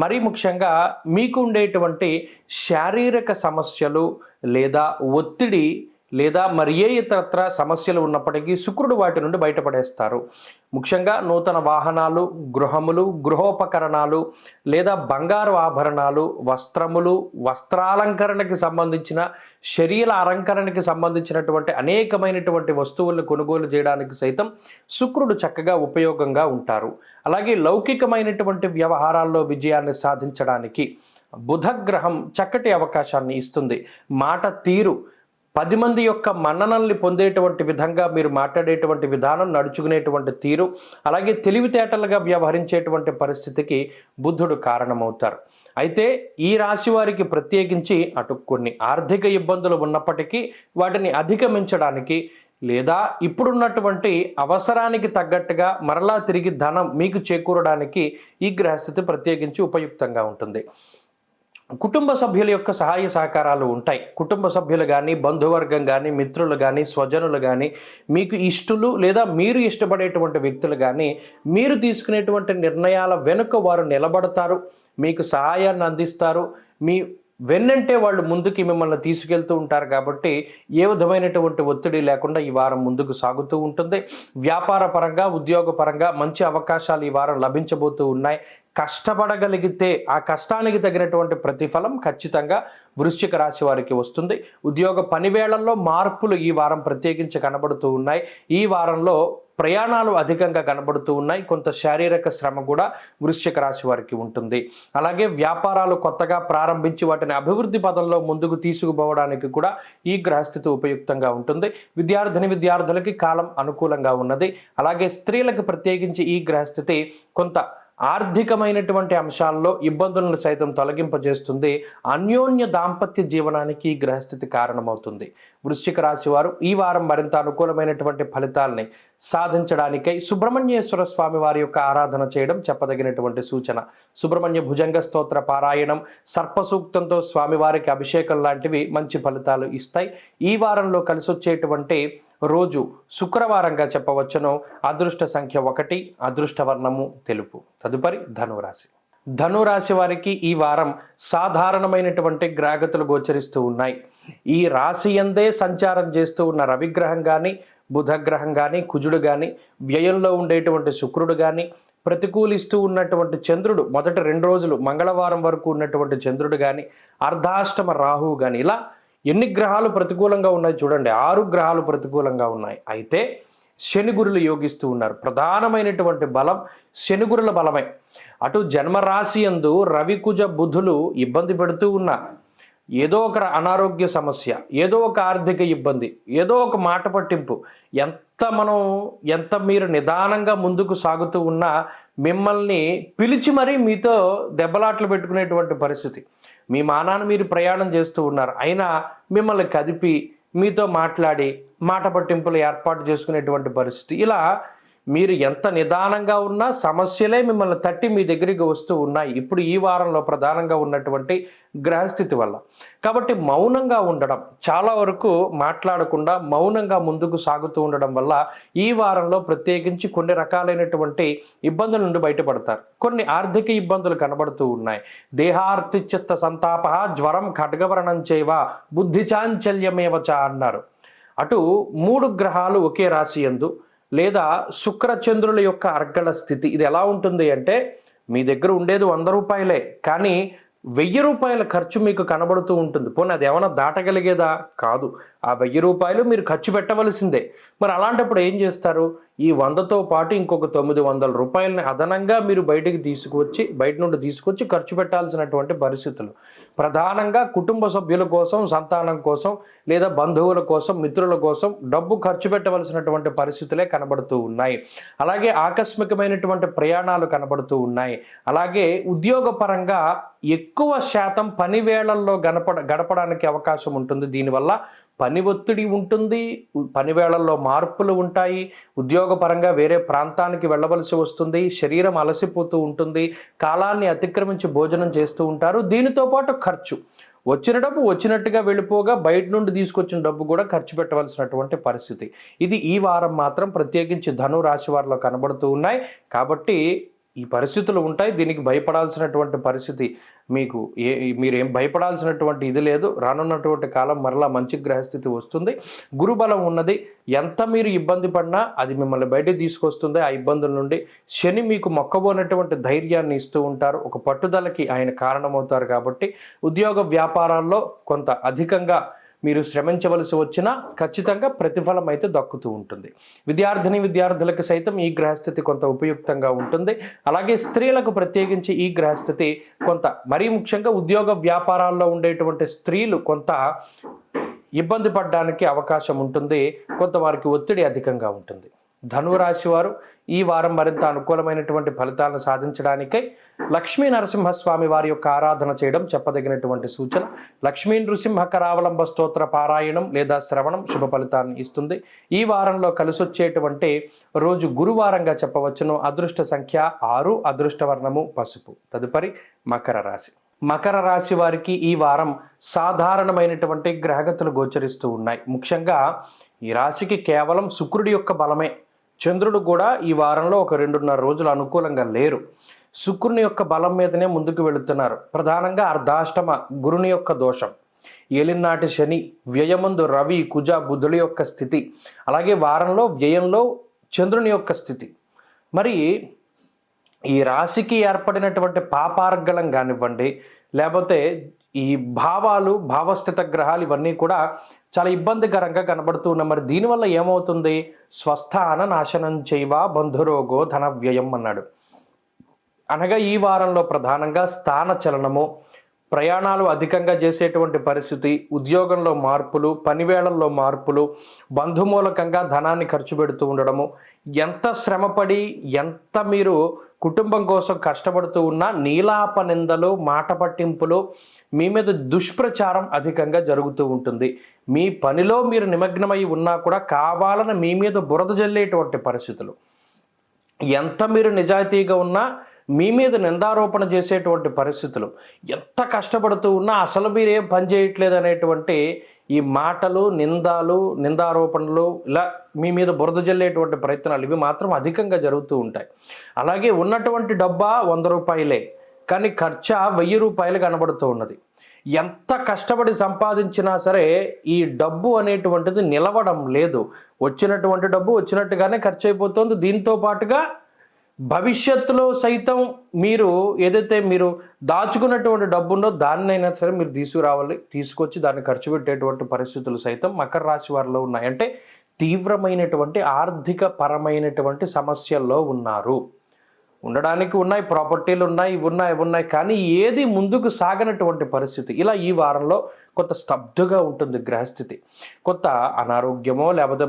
మరీ ముఖ్యంగా మీకు ఉండేటువంటి శారీరక సమస్యలు లేదా ఒత్తిడి లేదా మరి ఏ ఇతరత్ర సమస్యలు ఉన్నప్పటికీ శుక్రుడు వాటి నుండి బయటపడేస్తారు. ముఖ్యంగా నూతన వాహనాలు, గృహములు, గృహోపకరణాలు లేదా బంగారు ఆభరణాలు, వస్త్రములు, వస్త్రాలంకరణకి సంబంధించిన, శరీర అలంకరణకి సంబంధించినటువంటి అనేకమైనటువంటి వస్తువులను కొనుగోలు చేయడానికి సైతం శుక్రుడు చక్కగా ఉపయోగంగా ఉంటారు. అలాగే లౌకికమైనటువంటి వ్యవహారాల్లో విజయాన్ని సాధించడానికి బుధగ్రహం చక్కటి అవకాశాన్ని ఇస్తుంది. మాట తీరు, 10 మంది యొక్క మన్ననల్ని పొందేటువంటి విధంగా మీరు మాట్లాడేటువంటి విధానం, నడుచుకునేటువంటి తీరు, అలాగే తెలివితేటలుగా వ్యవహరించేటువంటి పరిస్థితికి బుధుడు కారణమవుతారు. అయితే ఈ రాశి వారికి ప్రత్యేకించి అటు కొన్ని ఆర్థిక ఇబ్బందులు ఉన్నప్పటికీ వాటిని అధిగమించడానికి లేదా ఇప్పుడున్నటువంటి అవసరానికి తగ్గట్టుగా మరలా తిరిగి ధనం మీకు చేకూరడానికి ఈ గ్రహస్థితి ప్రత్యేకించి ఉపయుక్తంగా ఉంటుంది. కుటుంబ సభ్యుల యొక్క సహాయ సహకారాలు ఉంటాయి. కుటుంబ సభ్యులు కానీ, బంధువర్గం కానీ, మిత్రులు కానీ, స్వజనులు కానీ, మీకు ఇష్టలు లేదా మీరు ఇష్టపడేటువంటి వ్యక్తులు కానీ మీరు తీసుకునేటువంటి నిర్ణయాల వెనుక వారు నిలబడతారు, మీకు సహాయాన్ని అందిస్తారు. మీ వెన్నంటే వాళ్ళు ముందుకి మిమ్మల్ని తీసుకెళ్తూ ఉంటారు. కాబట్టి ఏ విధమైనటువంటి ఒత్తిడి లేకుండా ఈ వారం ముందుకు సాగుతూ ఉంటుంది. వ్యాపార పరంగా, ఉద్యోగ పరంగా మంచి అవకాశాలు ఈ వారం లభించబోతూ ఉన్నాయి. కష్టపడగలిగితే ఆ కష్టానికి తగినటువంటి ప్రతిఫలం ఖచ్చితంగా వృశ్చిక రాశి వారికి వస్తుంది. ఉద్యోగ పనివేళల్లో మార్పులు ఈ వారం ప్రత్యేకించి కనబడుతూ ఉన్నాయి. ఈ వారంలో ప్రయాణాలు అధికంగా కనబడుతూ ఉన్నాయి. కొంత శారీరక శ్రమ కూడా వృశ్చిక రాశి వారికి ఉంటుంది. అలాగే వ్యాపారాలు కొత్తగా ప్రారంభించి వాటిని అభివృద్ధి పదంలో ముందుకు తీసుకుపోవడానికి కూడా ఈ గ్రహస్థితి ఉపయుక్తంగా ఉంటుంది. విద్యార్థులకి కాలం అనుకూలంగా ఉన్నది. అలాగే స్త్రీలకు ప్రత్యేకించి ఈ గ్రహస్థితి కొంత ఆర్థికమైనటువంటి అంశాల్లో ఇబ్బందులను సైతం తొలగింపజేస్తుంది. అన్యోన్య దాంపత్య జీవనానికి ఈ గ్రహస్థితి కారణమవుతుంది. వృశ్చిక రాశి వారు ఈ వారం మరింత అనుకూలమైనటువంటి ఫలితాలని సాధించడానికై సుబ్రహ్మణ్యేశ్వర స్వామి వారి యొక్క ఆరాధన చేయడం చెప్పదగినటువంటి సూచన. సుబ్రహ్మణ్య భుజంగ స్తోత్ర పారాయణం, సర్పసూక్తంతో స్వామివారికి అభిషేకం లాంటివి మంచి ఫలితాలు ఇస్తాయి. ఈ వారంలో కలిసొచ్చేటువంటి రోజు శుక్రవారంగా చెప్పవచ్చును. అదృష్ట సంఖ్య 1, అదృష్ట వర్ణము తెలుపు. తదుపరి ధనురాశి. ధనురాశి వారికి ఈ వారం సాధారణమైనటువంటి గ్రహగతులు గోచరిస్తూ ఉన్నాయి. ఈ రాశి యందే సంచారం చేస్తూ ఉన్న రవిగ్రహం కానీ, బుధగ్రహం కానీ, కుజుడు కానీ, వ్యయంలో ఉండేటువంటి శుక్రుడు కానీ, ప్రతికూలిస్తూ ఉన్నటువంటి చంద్రుడు మొదటి 2 రోజులు మంగళవారం వరకు ఉన్నటువంటి చంద్రుడు కానీ, అర్ధాష్టమ రాహువు కానీ, ఇలా ఎన్ని గ్రహాలు ప్రతికూలంగా ఉన్నాయి చూడండి. 6 గ్రహాలు ప్రతికూలంగా ఉన్నాయి. అయితే శని గురులు యోగిస్తూ ఉన్నారు. ప్రధానమైనటువంటి బలం శని గురుల బలమే. అటు జన్మరాశి యందు రవి, కుజ, బుధులు ఇబ్బంది పెడుతూ ఉన్నారు. ఏదో ఒక అనారోగ్య సమస్య, ఏదో ఒక ఆర్థిక ఇబ్బంది, ఏదో ఒక మాట పట్టింపు, ఎంత మీరు నిదానంగా ముందుకు సాగుతూ ఉన్నా మిమ్మల్ని పిలిచి మరీ మీతో దెబ్బలాట్లు పెట్టుకునేటువంటి పరిస్థితి. మీ మానాన్ని మీరు ప్రయాణం చేస్తూ ఉన్నారు, అయినా మిమ్మల్ని కదిపి మీతో మాట్లాడి మాట పట్టింపులు ఏర్పాటు చేసుకునేటువంటి పరిస్థితి. ఇలా మీరు ఎంత నిదానంగా ఉన్నా సమస్యలే మిమ్మల్ని తట్టి మీ దగ్గరికి వస్తూ ఉన్నాయి ఇప్పుడు ఈ వారంలో ప్రధానంగా ఉన్నటువంటి గ్రహస్థితి వల్ల. కాబట్టి మౌనంగా ఉండడం, చాలా వరకు మాట్లాడకుండా మౌనంగా ముందుకు సాగుతూ ఉండడం వల్ల ఈ వారంలో ప్రత్యేకించి కొన్ని రకాలైనటువంటి ఇబ్బందుల నుండి బయటపడతారు. కొన్ని ఆర్థిక ఇబ్బందులు కనబడుతూ ఉన్నాయి. దేహార్తిచిత్త సంతాప జ్వరం ఖడ్గవర్ణం చేవ బుద్ధి చాంచల్యమేవచ అన్నారు. అటు 3 గ్రహాలు ఒకే రాశి యందు లేదా శుక్రచంద్రుల యొక్క అర్గళ స్థితి ఇది ఎలా ఉంటుంది అంటే, మీ దగ్గర ఉండేది 100 రూపాయలే, కానీ రూ. 1000 ఖర్చు మీకు కనబడుతూ ఉంటుంది. పోనీ అది ఏమైనా దాటగలిగేదా? కాదు. ఆ రూ. 1000 మీరు ఖర్చు పెట్టవలసిందే. మరి అలాంటప్పుడు ఏం చేస్తారు? ఈ 100తో పాటు ఇంకొక రూ. 900 అదనంగా మీరు బయట నుండి తీసుకొచ్చి ఖర్చు పెట్టాల్సినటువంటి పరిస్థితులు. ప్రధానంగా కుటుంబ సభ్యుల కోసం, సంతానం కోసం, లేదా బంధువుల కోసం, మిత్రుల కోసం డబ్బు ఖర్చు పెట్టవలసినటువంటి పరిస్థితులే కనబడుతూ ఉన్నాయి. అలాగే ఆకస్మికమైనటువంటి ప్రయాణాలు కనబడుతూ ఉన్నాయి. అలాగే ఉద్యోగపరంగా ఎక్కువ శాతం పని వేళల్లో గడపడానికి అవకాశం ఉంటుంది. దీనివల్ల పని ఒత్తిడి ఉంటుంది, పని వేళల్లో మార్పులు ఉంటాయి, ఉద్యోగపరంగా వేరే ప్రాంతానికి వెళ్ళవలసి వస్తుంది, శరీరం అలసిపోతూ ఉంటుంది, కాలాన్ని అతిక్రమించి భోజనం చేస్తూ ఉంటారు. దీనితో పాటు ఖర్చు, వచ్చిన డబ్బు వచ్చినట్టుగా వెళ్ళిపోగా బయట నుండి తీసుకొచ్చిన డబ్బు కూడా ఖర్చు పెట్టవలసినటువంటి పరిస్థితి. ఇది ఈ వారం మాత్రం ప్రత్యేకించి ధను రాశి వారిలో కనబడుతూ ఉన్నాయి. కాబట్టి ఈ పరిస్థితులు ఉంటాయి. దీనికి భయపడాల్సినటువంటి పరిస్థితి మీరేం భయపడాల్సినటువంటి ఇది లేదు. రానున్నటువంటి కాలం మరలా మంచి గ్రహస్థితి వస్తుంది. గురుబలం ఉన్నది. ఎంత మీరు ఇబ్బంది పడినా అది మిమ్మల్ని బయటికి తీసుకొస్తుంది. ఆ ఇబ్బందుల నుండి శని మీకు మొక్కబోనటువంటి ధైర్యాన్ని ఇస్తూ ఉంటారు. ఒక పట్టుదలకి ఆయన కారణమవుతారు. కాబట్టి ఉద్యోగ వ్యాపారాల్లో కొంత అధికంగా మీరు శ్రమించవలసి వచ్చినా ఖచ్చితంగా ప్రతిఫలం అయితే దక్కుతూ ఉంటుంది. విద్యార్థులకు సైతం ఈ గ్రహస్థితి కొంత ఉపయుక్తంగా ఉంటుంది. అలాగే స్త్రీలకు ప్రత్యేకించి ఈ గ్రహస్థితి కొంత మరీ ముఖ్యంగా ఉద్యోగ వ్యాపారాల్లో ఉండేటువంటి స్త్రీలు కొంత ఇబ్బంది పడడానికి అవకాశం ఉంటుంది. కొంత వారికి ఒత్తిడి అధికంగా ఉంటుంది. ధనురాశి వారు ఈ వారం మరింత అనుకూలమైనటువంటి ఫలితాలను సాధించడానికై లక్ష్మీ నరసింహస్వామి వారి యొక్క ఆరాధన చేయడం చెప్పదగినటువంటి సూచన. లక్ష్మీ నృసింహ కరావలంబ స్తోత్ర పారాయణం లేదా శ్రవణం శుభ ఫలితాన్ని ఇస్తుంది. ఈ వారంలో కలిసొచ్చేటువంటి రోజు గురువారంగా చెప్పవచ్చును. అదృష్ట సంఖ్య 6, అదృష్ట వర్ణము పసుపు. తదుపరి మకర రాశి. మకర రాశి వారికి ఈ వారం సాధారణమైనటువంటి గ్రహగతులు గోచరిస్తూ ఉన్నాయి. ముఖ్యంగా ఈ రాశికి కేవలం శుక్రుడి యొక్క బలమే. చంద్రుడు కూడా ఈ వారంలో ఒక 2.5 రోజులు అనుకూలంగా లేరు. శుక్రుని యొక్క బలం మీదనే ముందుకు వెళుతున్నారు. ప్రధానంగా అర్ధాష్టమ గురుని యొక్క దోషం, ఏలినాటి శని, వ్యయమందు రవి, కుజ, బుధుడి యొక్క స్థితి, అలాగే వారంలో వ్యయంలో చంద్రుని యొక్క స్థితి. మరి ఈ రాశికి ఏర్పడినటువంటి పాపార్గళం కానివ్వండి, లేకపోతే ఈ భావస్థిత గ్రహాలు ఇవన్నీ కూడా చాలా ఇబ్బందికరంగా కనబడుతూ ఉన్నాయి. మరి దీనివల్ల ఏమవుతుంది? స్వస్థాన నాశనం చేయవ బంధురోగో ధన వ్యయం అన్నాడు. అనగా ఈ వారంలో ప్రధానంగా స్థాన చలనము, ప్రయాణాలు అధికంగా చేసేటువంటి పరిస్థితి, ఉద్యోగంలో మార్పులు, పనివేళల్లో మార్పులు, బంధుమూలకంగా ధనాన్ని ఖర్చు పెడుతూ ఉండడము, ఎంత శ్రమపడి ఎంత మీరు కుటుంబం కోసం కష్టపడుతూ ఉన్నా నీలాప నిందలు, మాట పట్టింపులు, మీ మీద దుష్ప్రచారం అధికంగా జరుగుతూ ఉంటుంది. మీ పనిలో మీరు నిమగ్నమై ఉన్నా కూడా కావాలని మీ మీద బురద జల్లేటువంటి పరిస్థితులు, ఎంత మీరు నిజాయితీగా ఉన్నా మీ మీద నిందారోపణ చేసేటువంటి పరిస్థితులు, ఎంత కష్టపడుతూ ఉన్నా అసలు మీరేం పని చేయట్లేదు అనేటువంటి ఈ మాటలు, నిందారోపణలు, ఇలా మీ మీద బురద జల్లేటువంటి ప్రయత్నాలు ఇవి మాత్రం అధికంగా జరుగుతూ ఉంటాయి. అలాగే ఉన్నటువంటి డబ్బా రూ. 100, కానీ ఖర్చు రూ. 1000 కనబడుతూ ఉన్నది. ఎంత కష్టపడి సంపాదించినా సరే ఈ డబ్బు అనేటువంటిది నిలవడం లేదు. వచ్చినటువంటి డబ్బు వచ్చినట్టుగానే ఖర్చు అయిపోతుంది. దీంతో పాటుగా భవిష్యత్తులో సైతం ఏదైతే మీరు దాచుకున్నటువంటి డబ్బు ఉందో దాన్నైనా సరే మీరు తీసుకొచ్చి దాన్ని ఖర్చు పెట్టేటువంటి పరిస్థితులు సైతం మకర రాశి వారిలో ఉన్నాయి. అంటే తీవ్రమైనటువంటి ఆర్థిక పరమైనటువంటి సమస్యల్లో ఉన్నారు. ఉండడానికి ఉన్నాయి, ప్రాపర్టీలు ఉన్నాయి, ఇవి ఉన్నాయి, కానీ ఏది ముందుకు సాగనటువంటి పరిస్థితి. ఇలా ఈ వారంలో కొంత స్తబ్దుగా ఉంటుంది గ్రహస్థితి. కొంత అనారోగ్యమో లేకపోతే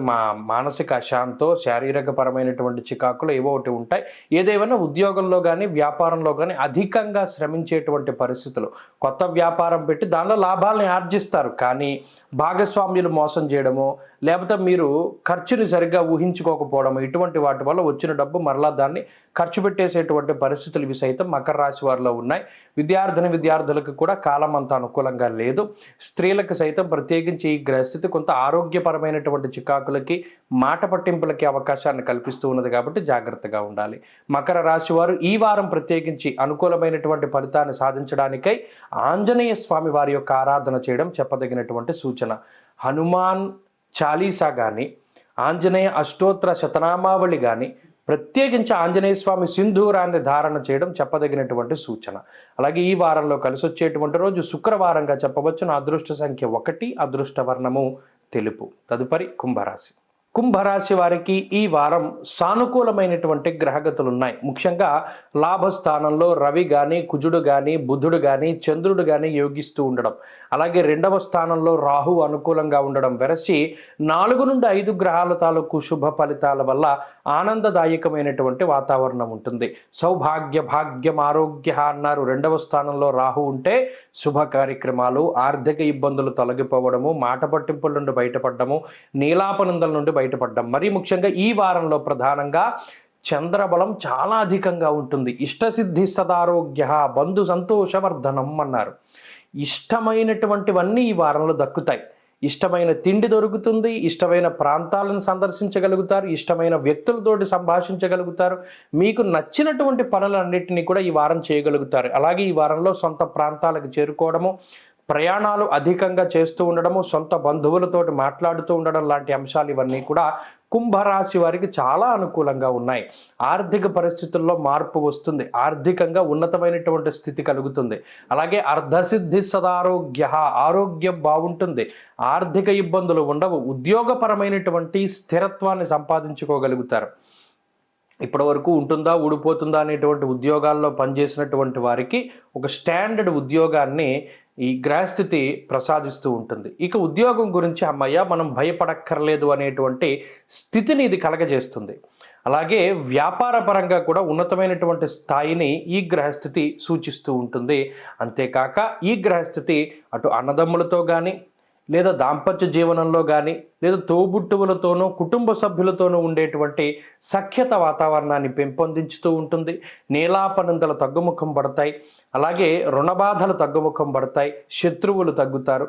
మానసిక అశాంతో, శారీరక పరమైనటువంటి చికాకులు ఏవో ఒకటి ఉంటాయి. ఏదేమైనా ఉద్యోగంలో కానీ వ్యాపారంలో కానీ అధికంగా శ్రమించేటువంటి పరిస్థితులు. కొత్త వ్యాపారం పెట్టి దానిలో లాభాలని ఆర్జిస్తారు, కానీ భాగస్వామ్యులు మోసం చేయడము, లేకపోతే మీరు ఖర్చుని సరిగ్గా ఊహించుకోకపోవడం, ఇటువంటి వాటి వల్ల వచ్చిన డబ్బు మరలా దాన్ని ఖర్చు పెట్టేసేటువంటి పరిస్థితులు ఇవి సైతం మకర రాశి వారిలో ఉన్నాయి. విద్యార్థులకు కూడా కాలం అంత అనుకూలంగా లేదు. స్త్రీలకు సైతం ప్రత్యేకించి ఈ గ్రహస్థితి కొంత ఆరోగ్యపరమైనటువంటి చికాకులకి, మాట పట్టింపులకి అవకాశాన్ని కల్పిస్తూ ఉన్నది. కాబట్టి జాగ్రత్తగా ఉండాలి. మకర రాశి వారు ఈ వారం ప్రత్యేకించి అనుకూలమైనటువంటి ఫలితాన్ని సాధించడానికై ఆంజనేయ స్వామి వారి యొక్క ఆరాధన చేయడం చెప్పదగినటువంటి సూచన. హనుమాన్ చాలీసా కానీ, ఆంజనేయ అష్టోత్తర శతనామావళి కానీ, ప్రత్యేకించి ఆంజనేయ స్వామి సింధూరాన్ని ధారణ చేయడం చెప్పదగినటువంటి సూచన. అలాగే ఈ వారంలో కలిసి వచ్చేటువంటి రోజు శుక్రవారంగా చెప్పవచ్చు. నా అదృష్ట సంఖ్య 1, అదృష్ట వర్ణము తెలుపు. తదుపరి కుంభరాశి. కుంభరాశి వారికి ఈ వారం సానుకూలమైనటువంటి గ్రహగతులు ఉన్నాయి. ముఖ్యంగా లాభస్థానంలో రవి కానీ, కుజుడు కానీ, బుధుడు కానీ, చంద్రుడు కానీ యోగిస్తూ ఉండడం, అలాగే 2వ స్థానంలో రాహు అనుకూలంగా ఉండడం వెరసి 4 నుండి 5 గ్రహాల తాలూకు శుభ ఫలితాల వల్ల ఆనందదాయకమైనటువంటి వాతావరణం ఉంటుంది. సౌభాగ్య భాగ్యం ఆరోగ్య అన్నారు. 2వ స్థానంలో రాహు ఉంటే శుభ కార్యక్రమాలు, ఆర్థిక ఇబ్బందులు తొలగిపోవడము, మాట పట్టింపుల నుండి బయటపడము, నీలాపనందల నుండి బయటపడ్డం. మరీ ముఖ్యంగా ఈ వారంలో ప్రధానంగా చంద్రబలం చాలా అధికంగా ఉంటుంది. ఇష్టసిద్ధి సదారోగ్య బంధు సంతోషవర్ధనం అన్నారు. ఇష్టమైనటువంటివన్నీ ఈ వారంలో దక్కుతాయి. ఇష్టమైన తిండి దొరుకుతుంది, ఇష్టమైన ప్రాంతాలను సందర్శించగలుగుతారు, ఇష్టమైన వ్యక్తులతోటి సంభాషించగలుగుతారు, మీకు నచ్చినటువంటి పనులన్నింటినీ కూడా ఈ వారం చేయగలుగుతారు. అలాగే ఈ వారంలో సొంత ప్రాంతాలకు చేరుకోవడము, ప్రయాణాలు అధికంగా చేస్తూ ఉండడము, సొంత బంధువులతోటి మాట్లాడుతూ ఉండడం లాంటి అంశాలు ఇవన్నీ కూడా కుంభరాశి వారికి చాలా అనుకూలంగా ఉన్నాయి. ఆర్థిక పరిస్థితుల్లో మార్పు వస్తుంది, ఆర్థికంగా ఉన్నతమైనటువంటి స్థితి కలుగుతుంది. అలాగే అర్ధసిద్ధి సదారోగ్య ఆరోగ్యం బాగుంటుంది, ఆర్థిక ఇబ్బందులు ఉండవు, ఉద్యోగపరమైనటువంటి స్థిరత్వాన్ని సంపాదించుకోగలుగుతారు. ఇప్పటి వరకు ఉంటుందా ఊడిపోతుందా అనేటువంటి ఉద్యోగాల్లో పనిచేసినటువంటి వారికి ఒక స్టాండర్డ్ ఉద్యోగాన్ని ఈ గ్రహస్థితి ప్రసాదిస్తూ ఉంటుంది. ఇక ఉద్యోగం గురించి అమ్మయ్య మనం భయపడక్కర్లేదు అనేటువంటి స్థితిని ఇది కలగజేస్తుంది. అలాగే వ్యాపార పరంగా కూడా ఉన్నతమైనటువంటి స్థాయిని ఈ గ్రహస్థితి సూచిస్తూ ఉంటుంది. అంతేకాక ఈ గ్రహస్థితి అటు అన్నదమ్ములతో కానీ, లేదా దాంపత్య జీవనంలో కానీ, లేదా తోబుట్టువులతోనూ కుటుంబ సభ్యులతోనూ ఉండేటువంటి సఖ్యత వాతావరణాన్ని పెంపొందించుతూ ఉంటుంది. నీలాపనందలు తగ్గుముఖం పడతాయి, అలాగే రుణబాధలు తగ్గుముఖం పడతాయి, శత్రువులు తగ్గుతారు.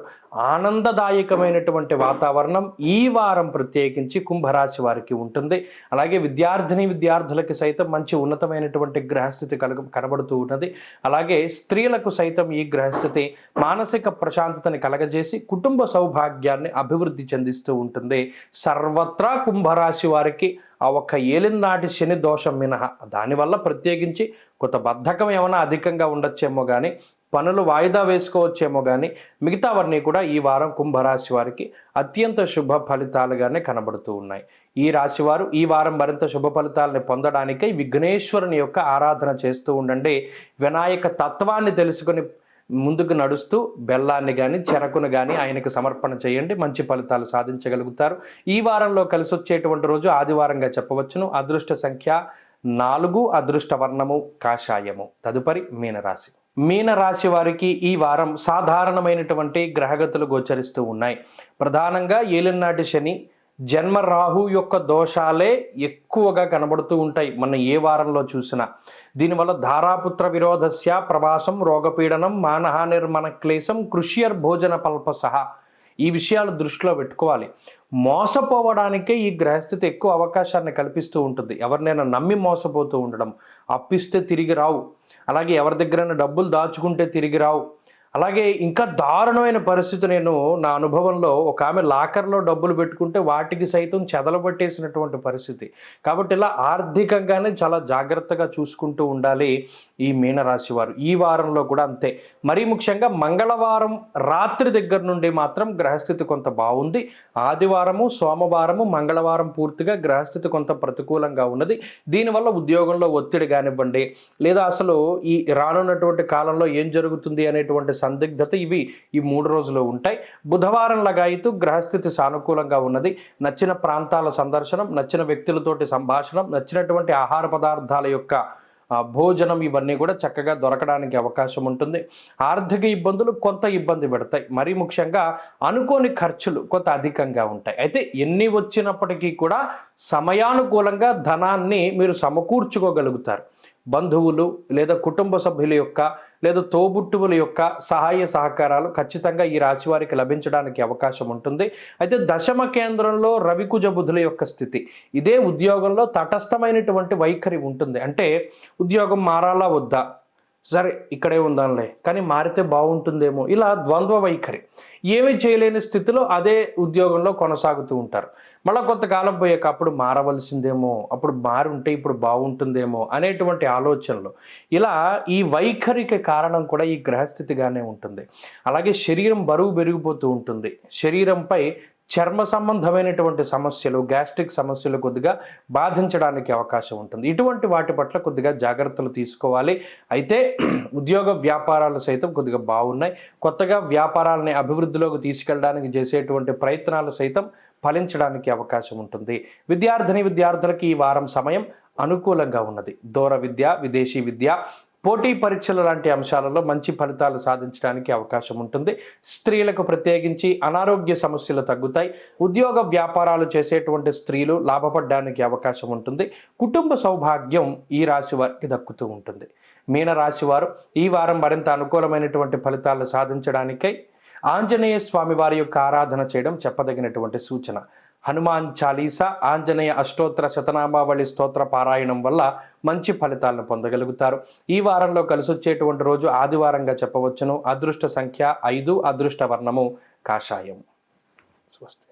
ఆనందదాయకమైనటువంటి వాతావరణం ఈ వారం ప్రత్యేకించి కుంభరాశి వారికి ఉంటుంది. అలాగే విద్యార్థులకి సైతం మంచి ఉన్నతమైనటువంటి గ్రహస్థితి కనబడుతూ ఉన్నది. అలాగే స్త్రీలకు సైతం ఈ గ్రహస్థితి మానసిక ప్రశాంతతని కలగజేసి కుటుంబ సౌభాగ్యాన్ని అభివృద్ధి చెందిస్తూ ఉంటుంది. సర్వత్రా కుంభరాశి వారికి ఆ ఒక్క ఏలినాటి శని దోషం మినహా, దానివల్ల ప్రత్యేకించి కొంత బద్ధకం ఏమైనా అధికంగా ఉండొచ్చేమో కానీ, పనులు వాయిదా వేసుకోవచ్చేమో కానీ, మిగతావన్నీ కూడా ఈ వారం కుంభరాశి వారికి అత్యంత శుభ ఫలితాలుగానే కనబడుతూ ఉన్నాయి. ఈ రాశివారు ఈ వారం మరింత శుభ ఫలితాలని పొందడానికై విఘ్నేశ్వరుని యొక్క ఆరాధన చేస్తూ ఉండండి. వినాయక తత్వాన్ని తెలుసుకొని ముందుకు నడుస్తూ బెల్లాన్ని కానీ, చెరకును కానీ ఆయనకు సమర్పణ చేయండి. మంచి ఫలితాలు సాధించగలుగుతారు. ఈ వారంలో కలిసి వచ్చేటువంటి రోజు ఆదివారంగా చెప్పవచ్చును. అదృష్ట సంఖ్య 4, అదృష్ట వర్ణము కాషాయము. తదుపరి మీనరాశి. మీనరాశి వారికి ఈ వారం సాధారణమైనటువంటి గ్రహగతులు గోచరిస్తూ ఉన్నాయి. ప్రధానంగా ఏలినాటి శని, జన్మ రాహు యొక్క దోషాలే ఎక్కువగా కనబడుతూ ఉంటాయి మన ఏ వారంలో చూసినా. దీనివల్ల ధారాపుత్ర విరోధస్య ప్రవాసం, రోగపీడనం, మానహానిర్మణ క్లేశం, కృష్యర్ భోజన పల్పసహ, ఈ విషయాలు దృష్టిలో పెట్టుకోవాలి. మోసపోవడానికే ఈ గ్రహస్థితి ఎక్కువ అవకాశాన్ని కల్పిస్తూ ఉంటుంది. ఎవరినైనా నమ్మి మోసపోతూ ఉండడం, అప్పిస్తే తిరిగి రావు, అలాగే ఎవరి దగ్గరైనా డబ్బులు దాచుకుంటే తిరిగి రావు. అలాగే ఇంకా దారుణమైన పరిస్థితి, నేను నా అనుభవంలో ఒక ఆమె లాకర్లో డబ్బులు పెట్టుకుంటే వాటికి సైతం చెదలబట్టేసినటువంటి పరిస్థితి. కాబట్టి ఇలా ఆర్థికంగానే చాలా జాగ్రత్తగా చూసుకుంటూ ఉండాలి ఈ మీనరాశి వారు. ఈ వారంలో కూడా అంతే. మరీ ముఖ్యంగా మంగళవారం రాత్రి దగ్గర నుండి మాత్రం గ్రహస్థితి కొంత బాగుంది. ఆదివారము, సోమవారము, మంగళవారం పూర్తిగా గ్రహస్థితి కొంత ప్రతికూలంగా ఉన్నది. దీనివల్ల ఉద్యోగంలో ఒత్తిడి కానివ్వండి, లేదా అసలు ఈ రానున్నటువంటి కాలంలో ఏం జరుగుతుంది అనేటువంటి సందిగ్ధత ఇవి ఈ 3 రోజులు ఉంటాయి. బుధవారం లగాయితూ గ్రహస్థితి సానుకూలంగా ఉన్నది. నచ్చిన ప్రాంతాల సందర్శనం, నచ్చిన వ్యక్తులతోటి సంభాషణం, నచ్చినటువంటి ఆహార పదార్థాల యొక్క భోజనం, ఇవన్నీ కూడా చక్కగా దొరకడానికి అవకాశం ఉంటుంది. ఆర్థిక ఇబ్బందులు కొంత ఇబ్బంది పెడతాయి. మరీ ముఖ్యంగా అనుకోని ఖర్చులు కొంత అధికంగా ఉంటాయి. అయితే ఎన్ని వచ్చినప్పటికీ కూడా సమయానుకూలంగా ధనాన్ని మీరు సమకూర్చుకోగలుగుతారు. బంధువులు లేదా కుటుంబ సభ్యుల యొక్క లేదా తోబుట్టువుల యొక్క సహాయ సహకారాలు ఖచ్చితంగా ఈ రాశి వారికి లభించడానికి అవకాశం ఉంటుంది. అయితే దశమ కేంద్రంలో రవికుజ బుధుల యొక్క స్థితి, ఇదే ఉద్యోగంలో తటస్థమైనటువంటి వైఖరి ఉంటుంది. అంటే ఉద్యోగం మారాలా వద్దా, సరే ఇక్కడే ఉందాంలే కానీ మారితే బాగుంటుందేమో, ఇలా ద్వంద్వ వైఖరి. ఏమీ చేయలేని స్థితిలో అదే ఉద్యోగంలో కొనసాగుతూ ఉంటారు. మళ్ళీ కొంతకాలం పోయాక అప్పుడు మారవలసిందేమో, అప్పుడు మారి ఉంటే ఇప్పుడు బాగుంటుందేమో అనేటువంటి ఆలోచనలు. ఇలా ఈ వైఖరికి కారణం కూడా ఈ గ్రహస్థితిగానే ఉంటుంది. అలాగే శరీరం బరువు పెరిగిపోతూ ఉంటుంది. శరీరంపై చర్మ సంబంధమైనటువంటి సమస్యలు, గ్యాస్ట్రిక్ సమస్యలు కొద్దిగా బాధించడానికి అవకాశం ఉంటుంది. ఇటువంటి వాటి పట్ల కొద్దిగా జాగ్రత్తలు తీసుకోవాలి. అయితే ఉద్యోగ వ్యాపారాలు సైతం కొద్దిగా బాగున్నాయి. కొత్తగా వ్యాపారాలని అభివృద్ధిలోకి తీసుకెళ్ళడానికి చేసేటువంటి ప్రయత్నాలు సైతం ఫలించడానికి అవకాశం ఉంటుంది. విద్యార్థులకి ఈ వారం సమయం అనుకూలంగా ఉన్నది. దూర విద్య, విదేశీ విద్య, పోటీ పరీక్షల లాంటి అంశాలలో మంచి ఫలితాలు సాధించడానికి అవకాశం ఉంటుంది. స్త్రీలకు ప్రత్యేకించి అనారోగ్య సమస్యలు తగ్గుతాయి. ఉద్యోగ వ్యాపారాలు చేసేటువంటి స్త్రీలు లాభపడడానికి అవకాశం ఉంటుంది. కుటుంబ సౌభాగ్యం ఈ రాశి వారికి దక్కుతూ ఉంటుంది. మీనరాశి వారు ఈ వారం మరింత అనుకూలమైనటువంటి ఫలితాలు సాధించడానికై ఆంజనేయ స్వామి వారి యొక్క ఆరాధన చేయడం చెప్పదగినటువంటి సూచన. హనుమాన్ చాలీసా, ఆంజనేయ అష్టోత్తర శతనామావళి స్తోత్ర పారాయణం వల్ల మంచి ఫలితాలను పొందగలుగుతారు. ఈ వారంలో కలిసొచ్చేటువంటి రోజు ఆదివారంగా చెప్పవచ్చును. అదృష్ట సంఖ్య 5, అదృష్ట వర్ణము కాషాయం. స్వస్తి.